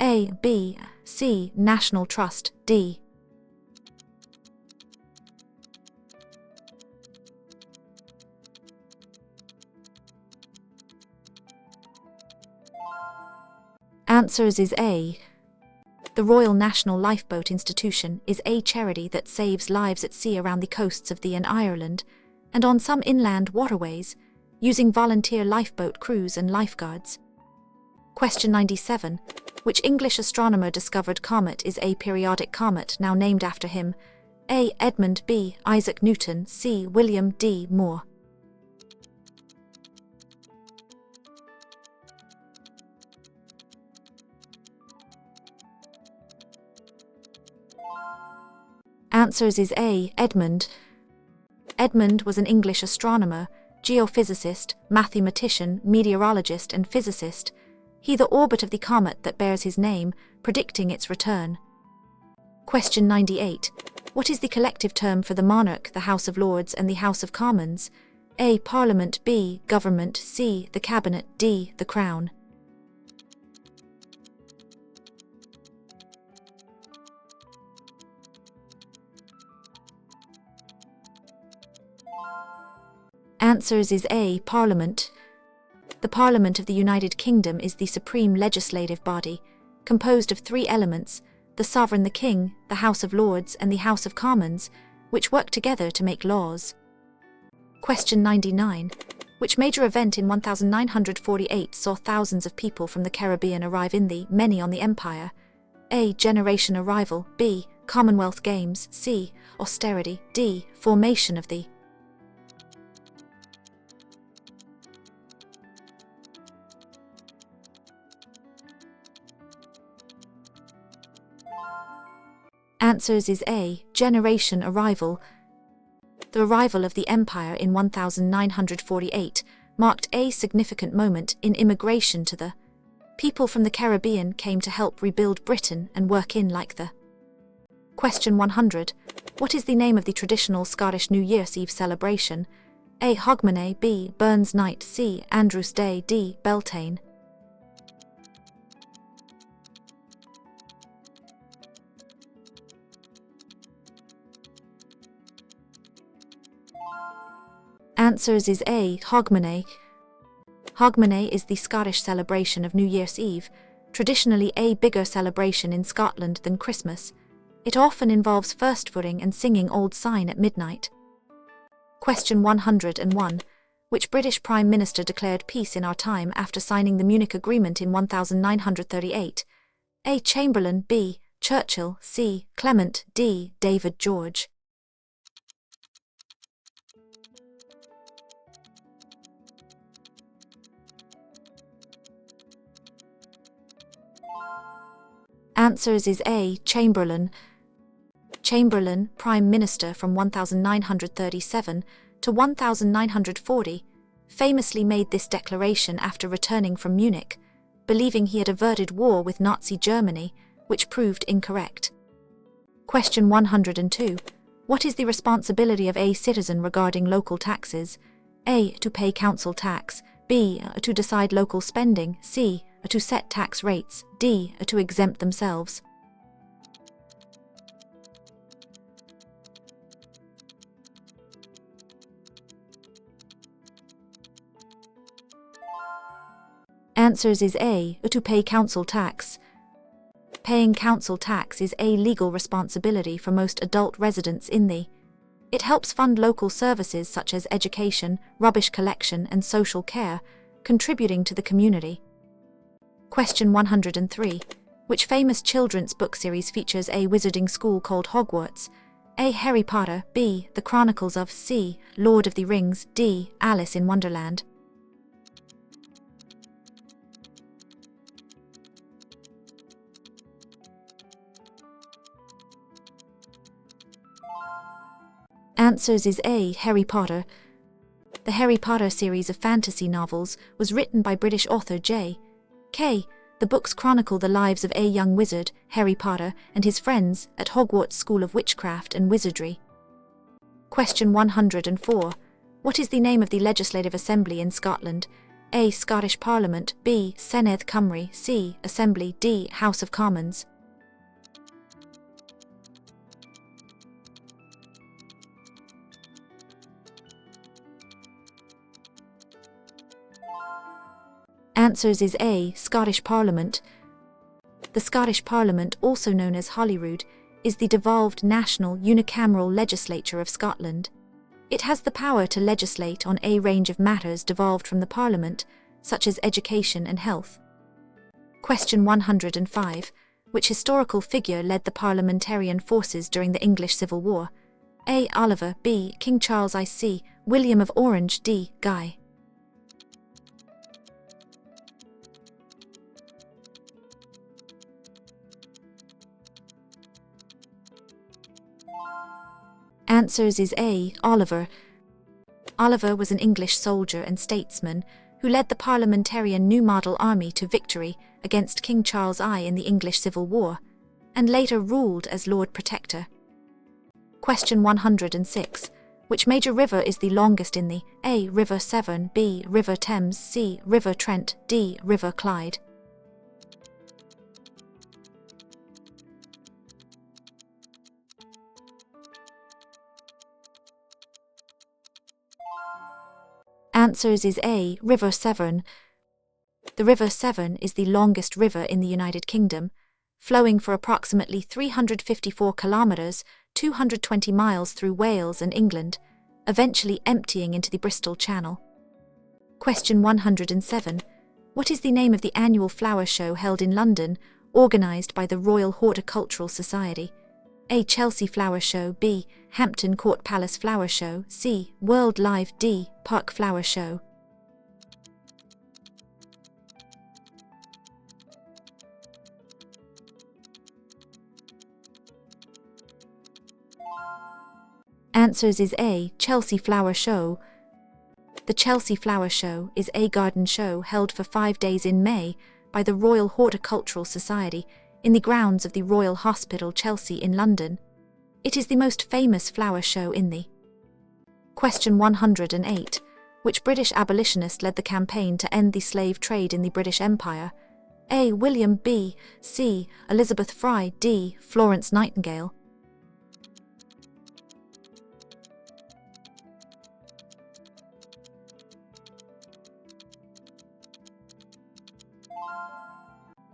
A. B. C. National Trust, D. Answers is A. The Royal National Lifeboat Institution is a charity that saves lives at sea around the coasts of the and Ireland, and on some inland waterways, using volunteer lifeboat crews and lifeguards. Question 97. Which English astronomer discovered comet is a periodic comet now named after him? A. Edmund, B. Isaac Newton, C. William D. Moore. Answers is A. Edmund. Edmund was an English astronomer, geophysicist, mathematician, meteorologist, and physicist. He the orbit of the comet that bears his name, predicting its return. Question 98. What is the collective term for the monarch, the House of Lords, and the House of Commons? A. Parliament, B. Government, C. The Cabinet, D. The Crown. Answers is A. Parliament. The Parliament of the United Kingdom is the supreme legislative body, composed of three elements: the Sovereign, the King, the House of Lords, and the House of Commons, which work together to make laws. Question 99. Which major event in 1948 saw thousands of people from the Caribbean arrive in the many on the Empire? A. Generation arrival. B. Commonwealth Games. C. Austerity. D. Formation of the. Answers is A. Generation arrival. The arrival of the Empire in 1948 marked a significant moment in immigration to the. People from the Caribbean came to help rebuild Britain and work in like the. Question 100. What is the name of the traditional Scottish New Year's Eve celebration? A. Hogmanay. B. Burns Night. C. Andrews Day. D. Beltane. Answers is A. Hogmanay. Hogmanay is the Scottish celebration of New Year's Eve, traditionally a bigger celebration in Scotland than Christmas. It often involves first footing and singing Old Sign at midnight. Question 101. Which British Prime Minister declared peace in our time after signing the Munich Agreement in 1938? A. Chamberlain. B. Churchill. C. Clement. D. David George. Answers is A. Chamberlain. Chamberlain, Prime Minister from 1937 to 1940, famously made this declaration after returning from Munich, believing he had averted war with Nazi Germany, which proved incorrect. Question 102. What is the responsibility of a citizen regarding local taxes? A. To pay council tax. B. To decide local spending. C. To set tax rates. D. To exempt themselves. Answers is A. To pay council tax. Paying council tax is a legal responsibility for most adult residents in the. It helps fund local services such as education, rubbish collection, and social care, contributing to the community. Question 103. Which famous children's book series features a wizarding school called Hogwarts? A. Harry Potter. B. The Chronicles of. C. Lord of the Rings. D. Alice in Wonderland. Answers is A. Harry Potter. The Harry Potter series of fantasy novels was written by British author J.K. The books chronicle the lives of a young wizard, Harry Potter, and his friends at Hogwarts School of Witchcraft and Wizardry. Question 104. What is the name of the Legislative Assembly in Scotland? A. Scottish Parliament. B. Senedd Cymru. C. Assembly. D. House of Commons. Answers is A. Scottish Parliament. The Scottish Parliament, also known as Holyrood, is the devolved national unicameral legislature of Scotland. It has the power to legislate on a range of matters devolved from the Parliament, such as education and health. Question 105. Which historical figure led the parliamentarian forces during the English Civil War? A. Oliver. B. King Charles I. C. William of Orange. D. Guy. Answers is A. Oliver. Oliver was an English soldier and statesman who led the parliamentarian New Model Army to victory against King Charles I in the English Civil War, and later ruled as Lord Protector. Question 106. Which major river is the longest in the A. River Severn. B. River Thames. C. River Trent. D. River Clyde. Answers is A. River Severn. The River Severn is the longest river in the United Kingdom, flowing for approximately 354 kilometres, 220 miles through Wales and England, eventually emptying into the Bristol Channel. Question 107. What is the name of the annual flower show held in London, organised by the Royal Horticultural Society? A. Chelsea Flower Show. B. Hampton Court Palace Flower Show. C. World Live. D. Park Flower Show. Answers is A. Chelsea Flower Show. The Chelsea Flower Show is a garden show held for 5 days in May by the Royal Horticultural Society in the grounds of the Royal Hospital, Chelsea in London. It is the most famous flower show in the. Question 108. Which British abolitionist led the campaign to end the slave trade in the British Empire? A. William. B. C. Elizabeth Fry. D. Florence Nightingale.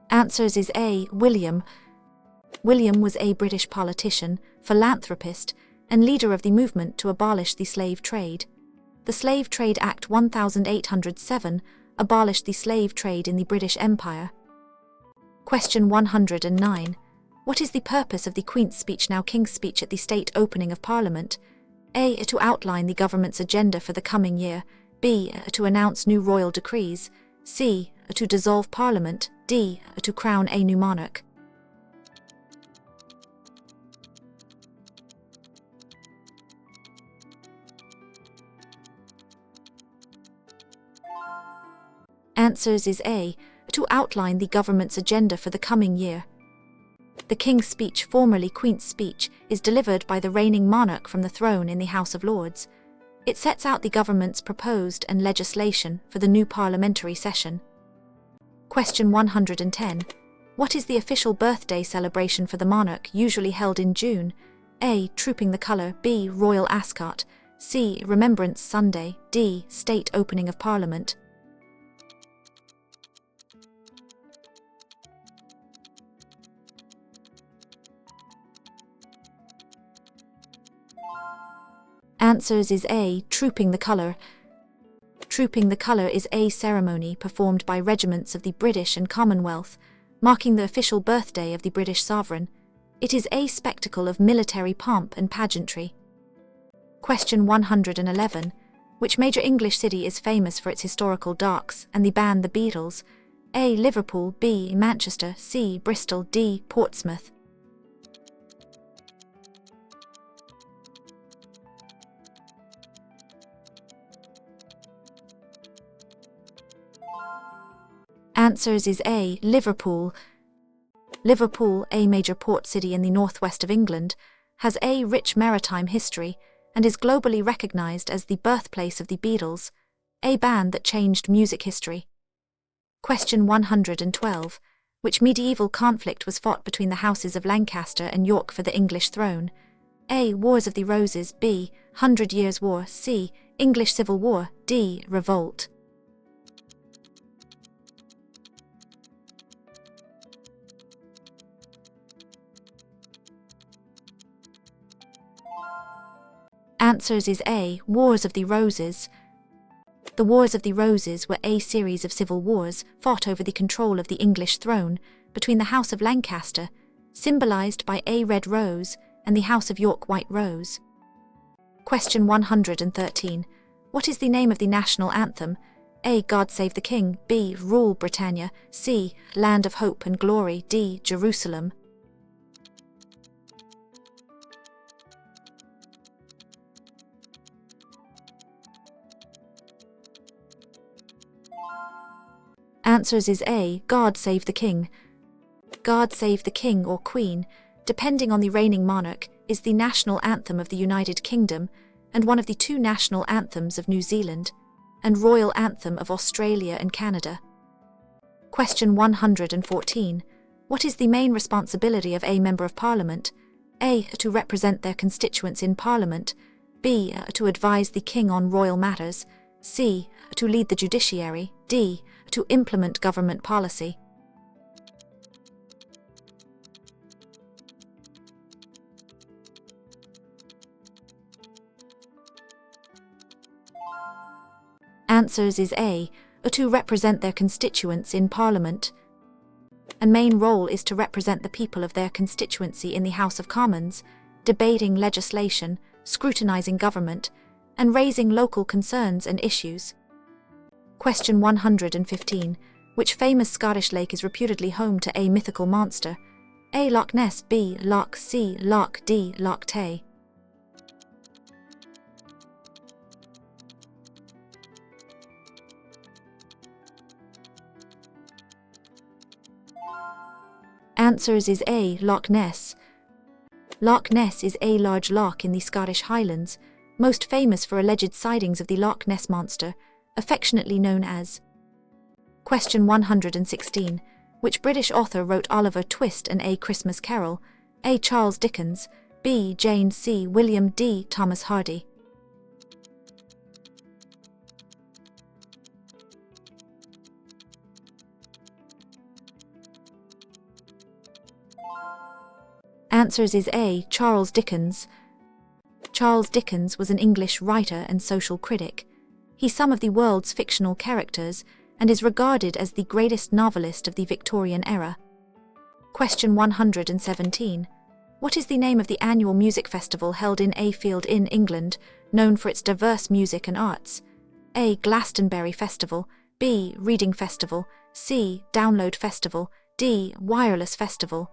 Answers is A. William. William was a British politician, philanthropist, and leader of the movement to abolish the slave trade. The Slave Trade Act 1807 abolished the slave trade in the British Empire. Question 109. What is the purpose of the Queen's Speech, now King's Speech, at the state opening of Parliament? A. To outline the government's agenda for the coming year. B. To announce new royal decrees. C. To dissolve Parliament. D. To crown a new monarch. Answers is A. To outline the government's agenda for the coming year. The King's Speech, formerly Queen's Speech, is delivered by the reigning monarch from the throne in the House of Lords. It sets out the government's proposed and legislation for the new parliamentary session. Question 110. What is the official birthday celebration for the monarch, usually held in June? A. Trooping the Colour. B. Royal Ascot. C. Remembrance Sunday. D. State opening of Parliament. Answers is A. Trooping the Colour. Trooping the Colour is a ceremony performed by regiments of the British and Commonwealth, marking the official birthday of the British sovereign. It is a spectacle of military pomp and pageantry. Question 111. Which major English city is famous for its historical docks and the band The Beatles? A. Liverpool. B. Manchester. C. Bristol. D. Portsmouth. Answers is A. Liverpool. Liverpool, a major port city in the northwest of England, has a rich maritime history and is globally recognised as the birthplace of the Beatles, a band that changed music history. Question 112. Which medieval conflict was fought between the houses of Lancaster and York for the English throne? A. Wars of the Roses. B. 100 Years' War. C. English Civil War. D. Revolt. Answers is A. Wars of the Roses. The Wars of the Roses were a series of civil wars fought over the control of the English throne between the House of Lancaster, symbolised by a red rose, and the House of York white rose. Question 113. What is the name of the national anthem? A. God Save the King. B. Rule Britannia. C. Land of Hope and Glory. D. Jerusalem. Answers is A. God Save the King. God Save the King or Queen, depending on the reigning monarch, is the national anthem of the United Kingdom and one of the two national anthems of New Zealand, and royal anthem of Australia and Canada. Question 114. What is the main responsibility of a Member of Parliament? A. To represent their constituents in Parliament. B. To advise the King on royal matters. C. To lead the judiciary. D. To implement government policy. Answers is A. To represent their constituents in Parliament. And main role is to represent the people of their constituency in the House of Commons, debating legislation, scrutinising government, and raising local concerns and issues. Question 115. Which famous Scottish lake is reputedly home to a mythical monster? A. Loch Ness. B. Loch. C. Loch. D. Loch Tay. Answers is A. Loch Ness. Loch Ness is a large loch in the Scottish Highlands, most famous for alleged sightings of the Loch Ness Monster, affectionately known as. Question 116. Which British author wrote Oliver Twist and A Christmas Carol? A. Charles Dickens. B. Jane. C. William. D. Thomas Hardy. Answers is A. Charles Dickens. Charles Dickens was an English writer and social critic. He's some of the world's fictional characters and is regarded as the greatest novelist of the Victorian era. Question 117. What is the name of the annual music festival held in Ayfield in England, known for its diverse music and arts? A. Glastonbury Festival. B. Reading Festival. C. Download Festival. D. Wireless Festival.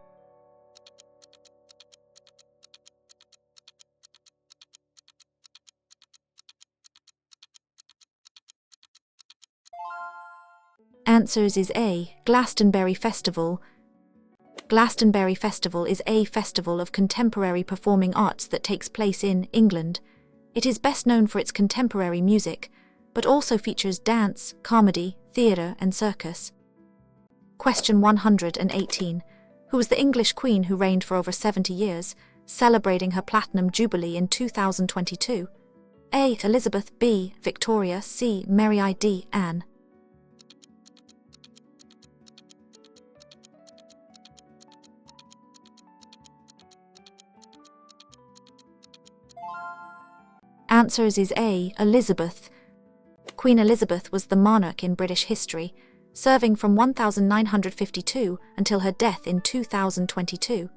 Answers is A. Glastonbury Festival. Glastonbury Festival is a festival of contemporary performing arts that takes place in England. It is best known for its contemporary music, but also features dance, comedy, theatre and circus. Question 118. Who was the English queen who reigned for over 70 years, celebrating her Platinum Jubilee in 2022? A. Elizabeth. B. Victoria. C. Mary. D. Anne. Answers is A. Elizabeth. Queen Elizabeth was the monarch in British history, serving from 1952 until her death in 2022.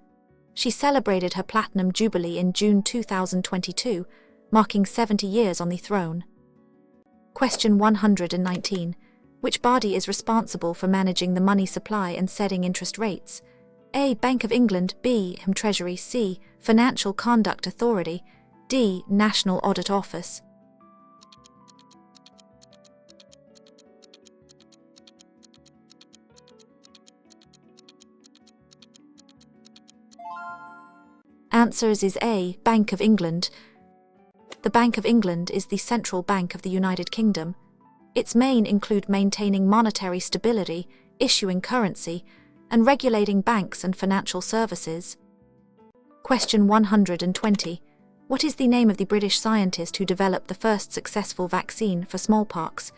She celebrated her Platinum Jubilee in June 2022, marking 70 years on the throne. Question 119. Which body is responsible for managing the money supply and setting interest rates? A. Bank of England. B. Treasury. C. Financial Conduct Authority. D. National Audit Office. Answers is A. Bank of England. The Bank of England is the central bank of the United Kingdom. Its main include maintaining monetary stability, issuing currency, and regulating banks and financial services. Question 120. What is the name of the British scientist who developed the first successful vaccine for smallpox?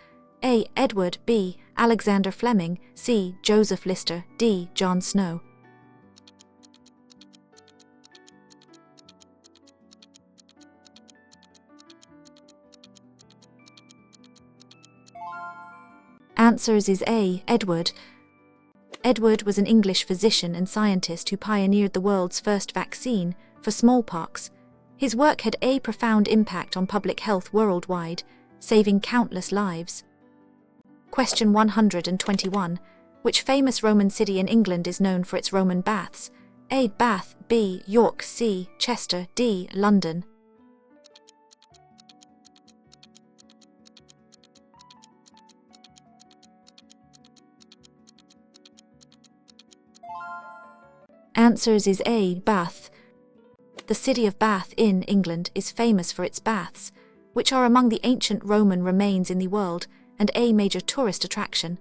A. Edward. B. Alexander Fleming. C. Joseph Lister. D. John Snow. Answers is A. Edward. Edward was an English physician and scientist who pioneered the world's first vaccine for smallpox. His work had a profound impact on public health worldwide, saving countless lives. Question 121. Which famous Roman city in England is known for its Roman baths? A. Bath. B. York. C. Chester. D. London. Answers is A. Bath. The city of Bath in England is famous for its baths, which are among the ancient Roman remains in the world and a major tourist attraction.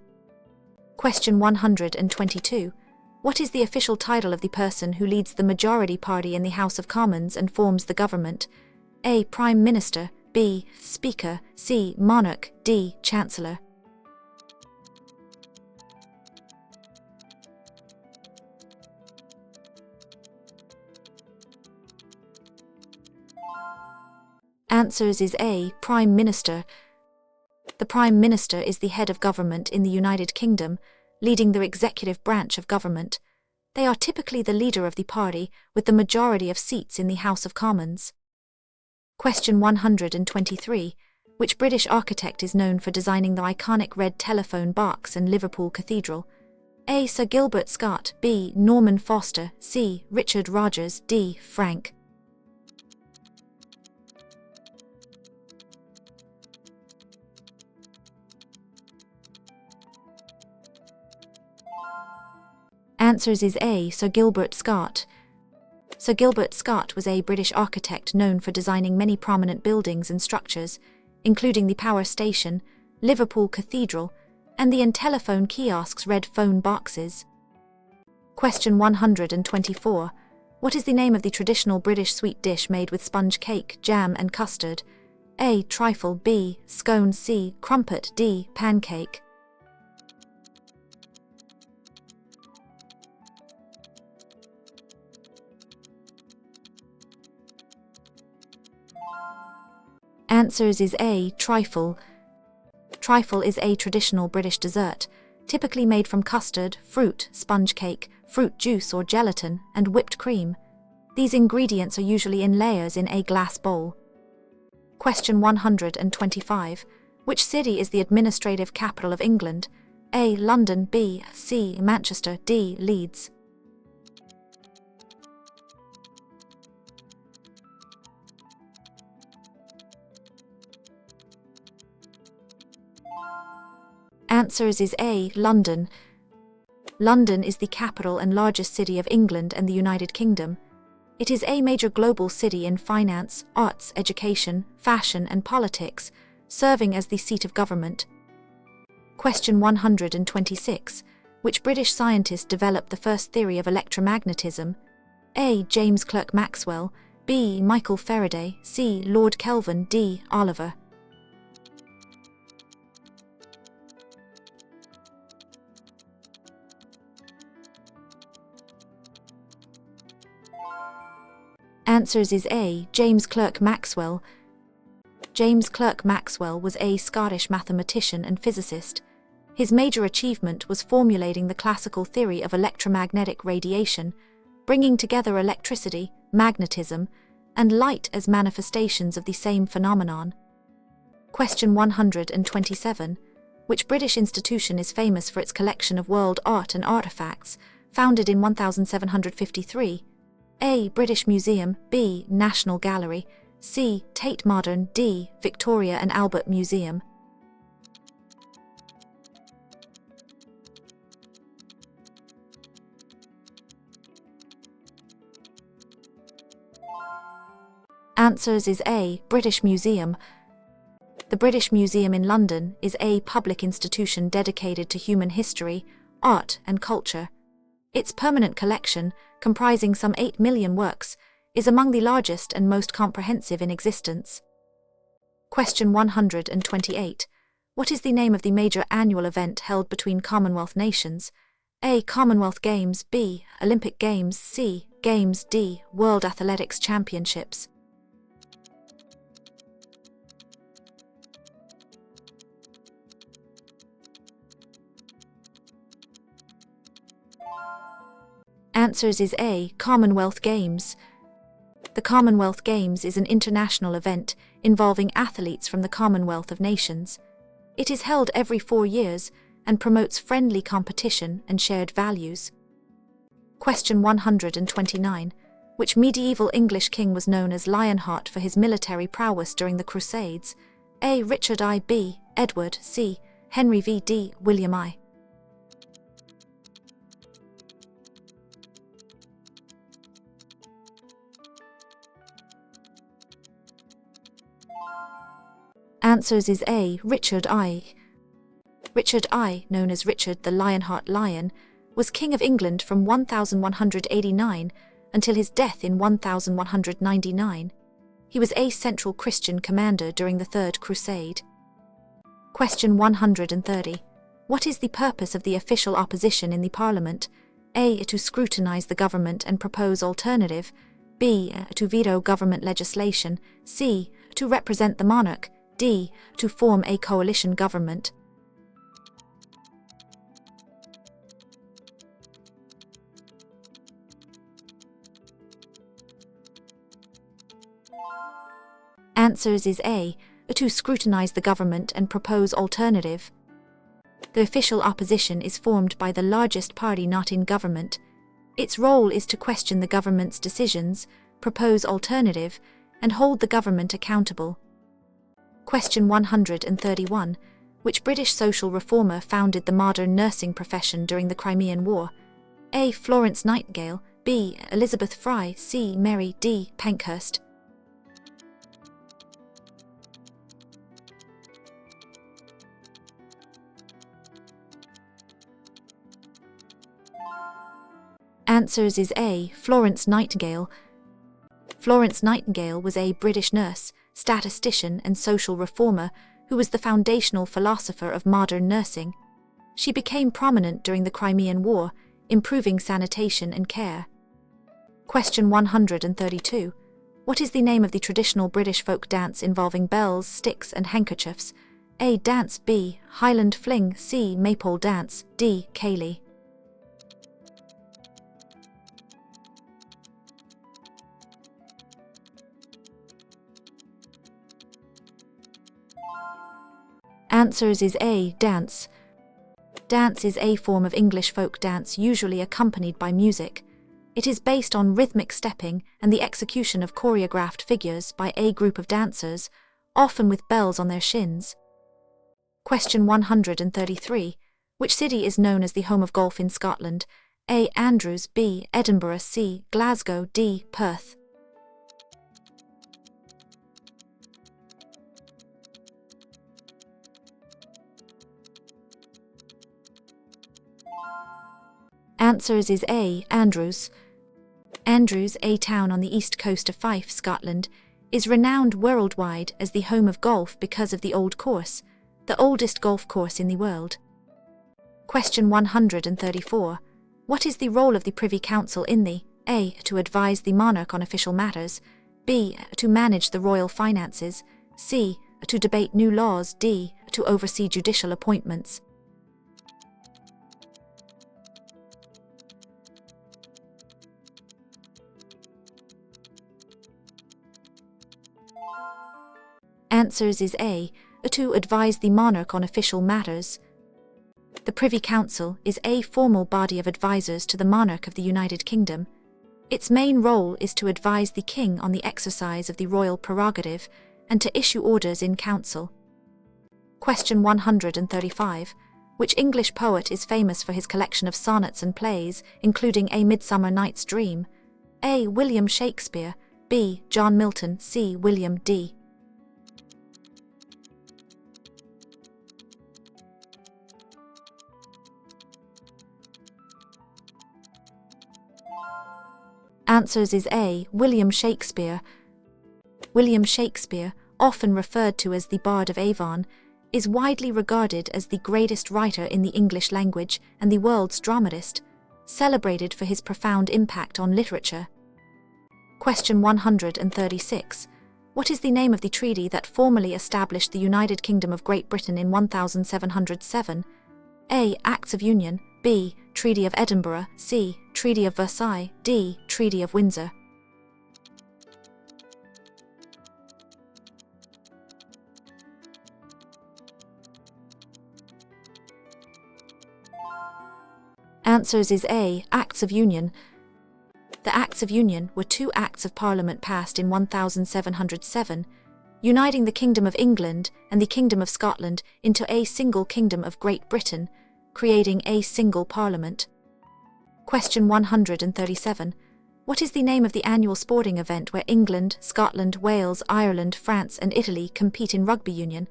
Question 122. What is the official title of the person who leads the majority party in the House of Commons and forms the government? A. Prime Minister. B. Speaker, C. Monarch, D. Chancellor. Answers is A. Prime Minister. The Prime Minister is the head of government in the United Kingdom, leading the executive branch of government. They are typically the leader of the party with the majority of seats in the House of Commons. Question 123. Which British architect is known for designing the iconic red telephone box and Liverpool Cathedral? A. Sir Gilbert Scott, B. Norman Foster, C. Richard Rogers, D. Frank. Answers is A. Sir Gilbert Scott. Sir Gilbert Scott was a British architect known for designing many prominent buildings and structures, including the Power Station, Liverpool Cathedral, and the telephone kiosks' red phone boxes. Question 124. What is the name of the traditional British sweet dish made with sponge cake, jam, and custard? A. Trifle, B. Scone, C. Crumpet, D. Pancake. Answers is A. Trifle. Trifle is a traditional British dessert, typically made from custard, fruit, sponge cake, fruit juice or gelatin, and whipped cream. These ingredients are usually in layers in a glass bowl. Question 125. Which city is the administrative capital of England? A. London, B. C. Manchester, D. Leeds. Answers is A. London. London is the capital and largest city of England and the United Kingdom. It is a major global city in finance, arts, education, fashion, and politics, serving as the seat of government. Question 126. Which British scientist developed the first theory of electromagnetism? A. James Clerk Maxwell, B. Michael Faraday, C. Lord Kelvin, D. Oliver. Answers is A. James Clerk Maxwell. James Clerk Maxwell was a Scottish mathematician and physicist. His major achievement was formulating the classical theory of electromagnetic radiation, bringing together electricity, magnetism, and light as manifestations of the same phenomenon. Question 127. Which British institution is famous for its collection of world art and artifacts, founded in 1753? A. British Museum, B. National Gallery, C. Tate Modern, D. Victoria and Albert Museum. Answers is A. British Museum. The British Museum in London is a public institution dedicated to human history, art, and culture. Its permanent collection, comprising some 8 million works, is among the largest and most comprehensive in existence. Question 128. What is the name of the major annual event held between Commonwealth nations? A. Commonwealth Games, B. Olympic Games, C. Games, D. World Athletics Championships. Answers is A. Commonwealth Games. The Commonwealth Games is an international event involving athletes from the Commonwealth of Nations. It is held every 4 years and promotes friendly competition and shared values. Question 129. Which medieval English king was known as Lionheart for his military prowess during the Crusades? A. Richard I, B. Edward, C. Henry V, D. William I. Answers is A. Richard I. Richard I, known as Richard the Lionheart Lion, was King of England from 1189 until his death in 1199. He was a central Christian commander during the Third Crusade. Question 130. What is the purpose of the official opposition in the Parliament? A. To scrutinize the government and propose alternative. B. To veto government legislation. C. To represent the monarch. D. To form a coalition government. Answers is A. To scrutinize the government and propose alternative. The official opposition is formed by the largest party not in government. Its role is to question the government's decisions, propose alternative, and hold the government accountable. Question 131. Which British social reformer founded the modern nursing profession during the Crimean War? A. Florence Nightingale. B. Elizabeth Fry. C. Mary D. Pankhurst. Answers is A. Florence Nightingale. Florence Nightingale was a British nurse, statistician and social reformer who was the foundational philosopher of modern nursing. She became prominent during the Crimean War, improving sanitation and care. Question 132. What is the name of the traditional British folk dance involving bells, sticks and handkerchiefs? A. Dance. B. Highland Fling. C. Maypole Dance. D. Ceilidh. Answers is A. Dance. Dance is a form of English folk dance usually accompanied by music. It is based on rhythmic stepping and the execution of choreographed figures by a group of dancers, often with bells on their shins. Question 133. Which city is known as the home of golf in Scotland? A. Andrews. B. Edinburgh. C. Glasgow. D. Perth. Answers is A. Andrews. Andrews, a town on the east coast of Fife, Scotland, is renowned worldwide as the home of golf because of the Old Course, the oldest golf course in the world. Question 134. What is the role of the Privy Council in the A. To advise the monarch on official matters. B. To manage the royal finances. C. To debate new laws. D. To oversee judicial appointments. Answers is A. To advise the monarch on official matters. The Privy Council is a formal body of advisors to the monarch of the United Kingdom. Its main role is to advise the king on the exercise of the royal prerogative and to issue orders in council. Question 135. Which English poet is famous for his collection of sonnets and plays, including A Midsummer Night's Dream? A. William Shakespeare. B. John Milton. C. William D. Answers is A. William Shakespeare. William Shakespeare, often referred to as the Bard of Avon, is widely regarded as the greatest writer in the English language and the world's dramatist, celebrated for his profound impact on literature. Question 136. What is the name of the treaty that formally established the United Kingdom of Great Britain in 1707? A. Acts of Union. B. Treaty of Edinburgh. C. Treaty of Versailles. D. Treaty of Windsor. Answers is A. Acts of Union. The Acts of Union were two Acts of Parliament passed in 1707, uniting the Kingdom of England and the Kingdom of Scotland into a single Kingdom of Great Britain, creating a single Parliament. Question 137. What is the name of the annual sporting event where England, Scotland, Wales, Ireland, France and Italy compete in rugby union?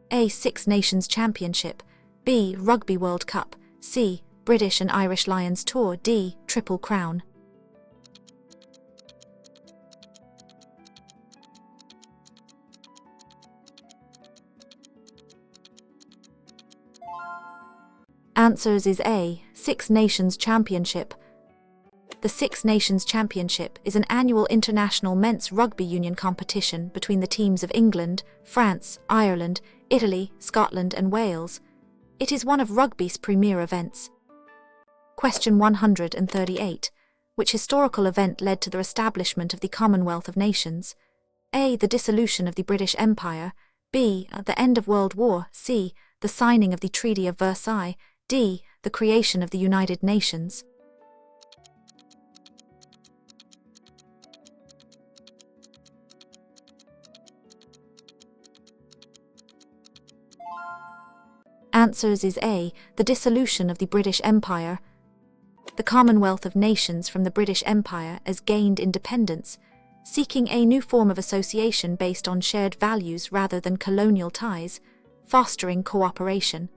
A. Six Nations Championship. B. Rugby World Cup. C. British and Irish Lions Tour. D. Triple Crown. Answers is A. Six Nations Championship. The Six Nations Championship is an annual international men's rugby union competition between the teams of England, France, Ireland, Italy, Scotland and Wales. It is one of rugby's premier events. Question 138. Which historical event led to the establishment of the Commonwealth of Nations? A. The dissolution of the British Empire. B. The end of World War. C. The signing of the Treaty of Versailles. D. The creation of the United Nations. Answers is A. The dissolution of the British Empire. The Commonwealth of Nations from the British Empire has gained independence, seeking a new form of association based on shared values rather than colonial ties, fostering cooperation.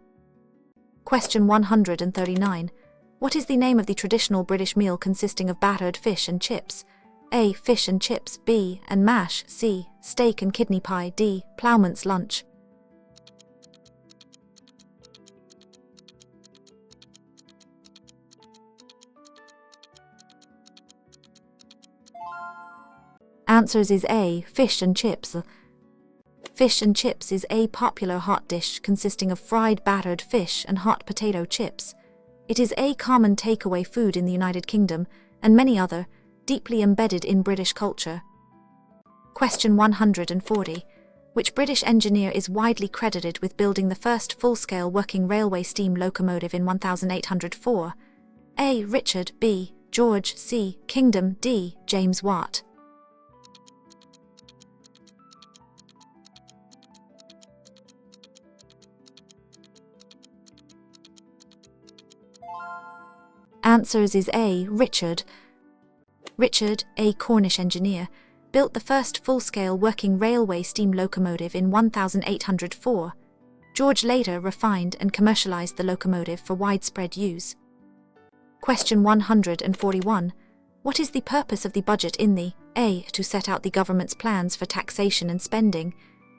Question 139. What is the name of the traditional British meal consisting of battered fish and chips? A. Fish and chips. B. And mash. C. Steak and kidney pie. D. Ploughman's lunch. Answers is A. Fish and chips. Fish and chips is a popular hot dish consisting of fried battered fish and hot potato chips. It is a common takeaway food in the United Kingdom and many other, deeply embedded in British culture. Question 140. Which British engineer is widely credited with building the first full-scale working railway steam locomotive in 1804? A. Richard. B. George. C. Kingdom. D. James Watt. Answers is A. Richard. Richard, a Cornish engineer, built the first full-scale working railway steam locomotive in 1804. George later refined and commercialized the locomotive for widespread use. Question 141. What is the purpose of the budget in the A. To set out the government's plans for taxation and spending.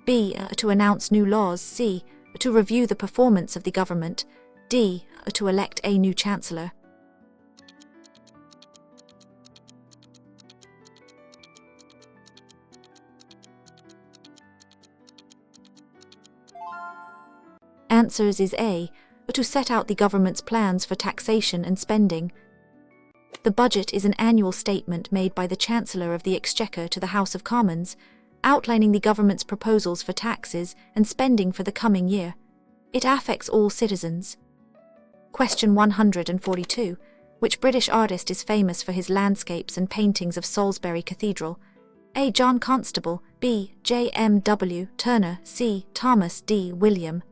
B. To announce new laws. C. To review the performance of the government. D. To elect a new chancellor. Answers is A. To set out the government's plans for taxation and spending. The budget is an annual statement made by the Chancellor of the Exchequer to the House of Commons, outlining the government's proposals for taxes and spending for the coming year. It affects all citizens. Question 142. Which British artist is famous for his landscapes and paintings of Salisbury Cathedral? A. John Constable. B. J. M. W. Turner. C. Thomas D. William.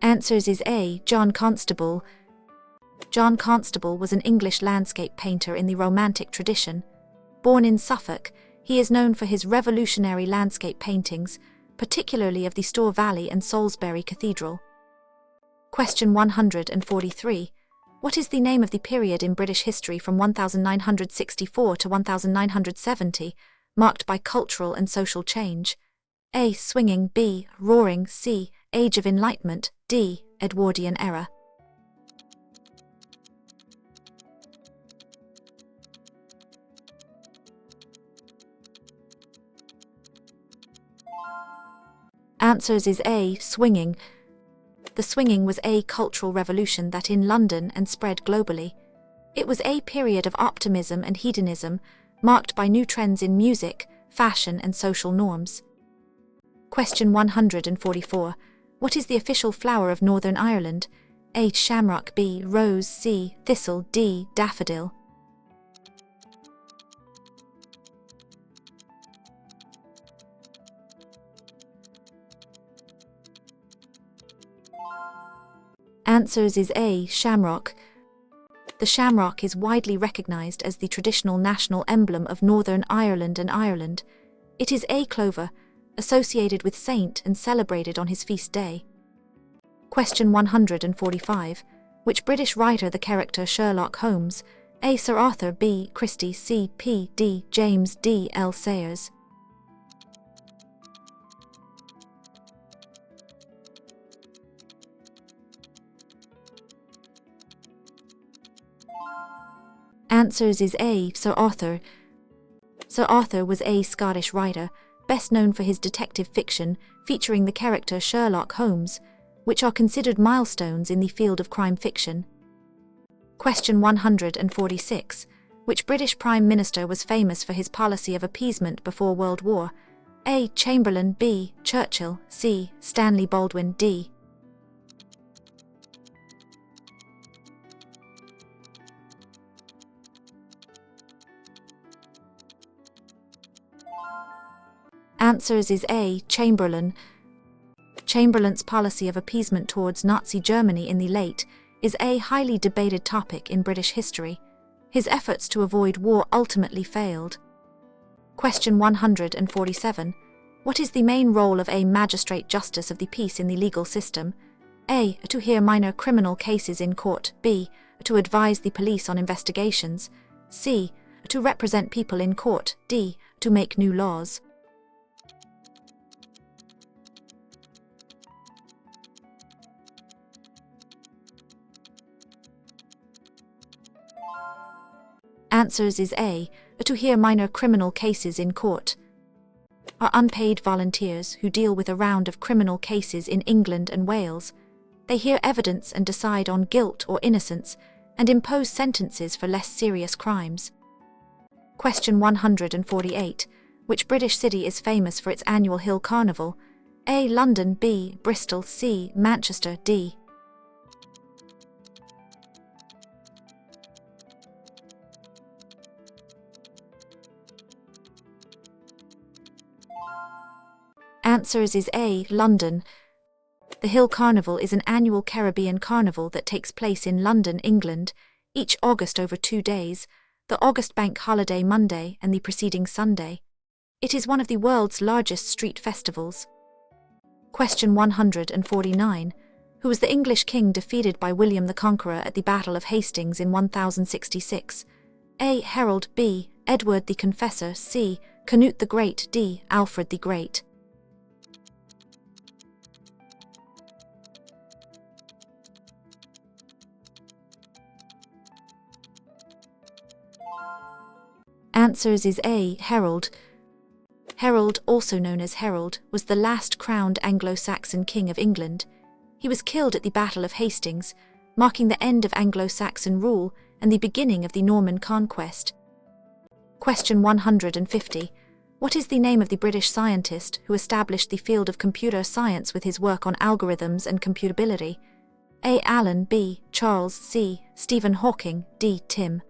Answers is A. John Constable. John Constable was an English landscape painter in the Romantic tradition. Born in Suffolk, he is known for his revolutionary landscape paintings, particularly of the Store Valley and Salisbury Cathedral. Question 143. What is the name of the period in British history from 1964 to 1970, marked by cultural and social change? A. Swinging. B. Roaring. C. Age of Enlightenment. D. Edwardian era. Answers is A. Swinging. The swinging was a cultural revolution that in London and spread globally. It was a period of optimism and hedonism, marked by new trends in music, fashion and social norms. Question 144. What is the official flower of Northern Ireland? A. Shamrock. B. Rose. C. Thistle. D. Daffodil. Answers is A. Shamrock. The shamrock is widely recognised as the traditional national emblem of Northern Ireland and Ireland. It is a clover, associated with saint and celebrated on his feast day. Question 145. Which British writer the character Sherlock Holmes? A. Sir Arthur B. Christie C. P. D. James D. L. Sayers. Answers is A. Sir Arthur. Sir Arthur was a Scottish writer, best known for his detective fiction featuring the character Sherlock Holmes, which are considered milestones in the field of crime fiction. Question 146. Which British Prime Minister was famous for his policy of appeasement before World War? A. Chamberlain B. Churchill C. Stanley Baldwin D. Answers is A. Chamberlain. Chamberlain's policy of appeasement towards Nazi Germany in the late is a highly debated topic in British history. His efforts to avoid war ultimately failed. Question 147. What is the main role of a magistrate justice of the peace in the legal system? A. To hear minor criminal cases in court. B. To advise the police on investigations. C. To represent people in court. D. To make new laws. Answers is A. To hear minor criminal cases in court. Are unpaid volunteers who deal with a round of criminal cases in England and Wales. They hear evidence and decide on guilt or innocence and impose sentences for less serious crimes. Question 148. Which British city is famous for its annual Hill Carnival? A. London B. Bristol C. Manchester D. Answers is A. London. The Hill Carnival is an annual Caribbean carnival that takes place in London, England, each August over 2 days, the August Bank Holiday Monday and the preceding Sunday. It is one of the world's largest street festivals. Question 149. Who was the English king defeated by William the Conqueror at the Battle of Hastings in 1066? A. Harold B. Edward the Confessor C. Canute the Great D. Alfred the Great. Answers is A. Harold. Harold, also known as Harold, was the last crowned Anglo-Saxon king of England. He was killed at the Battle of Hastings, marking the end of Anglo-Saxon rule and the beginning of the Norman conquest. Question 150. What is the name of the British scientist who established the field of computer science with his work on algorithms and computability? A. Alan B. Charles C. Stephen Hawking D. Tim.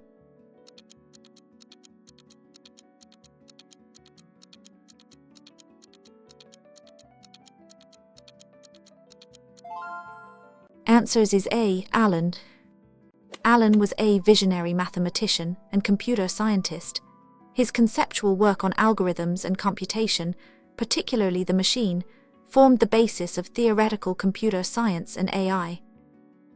Answers is A. Alan. Alan was a visionary mathematician and computer scientist. His conceptual work on algorithms and computation, particularly the machine, formed the basis of theoretical computer science and AI.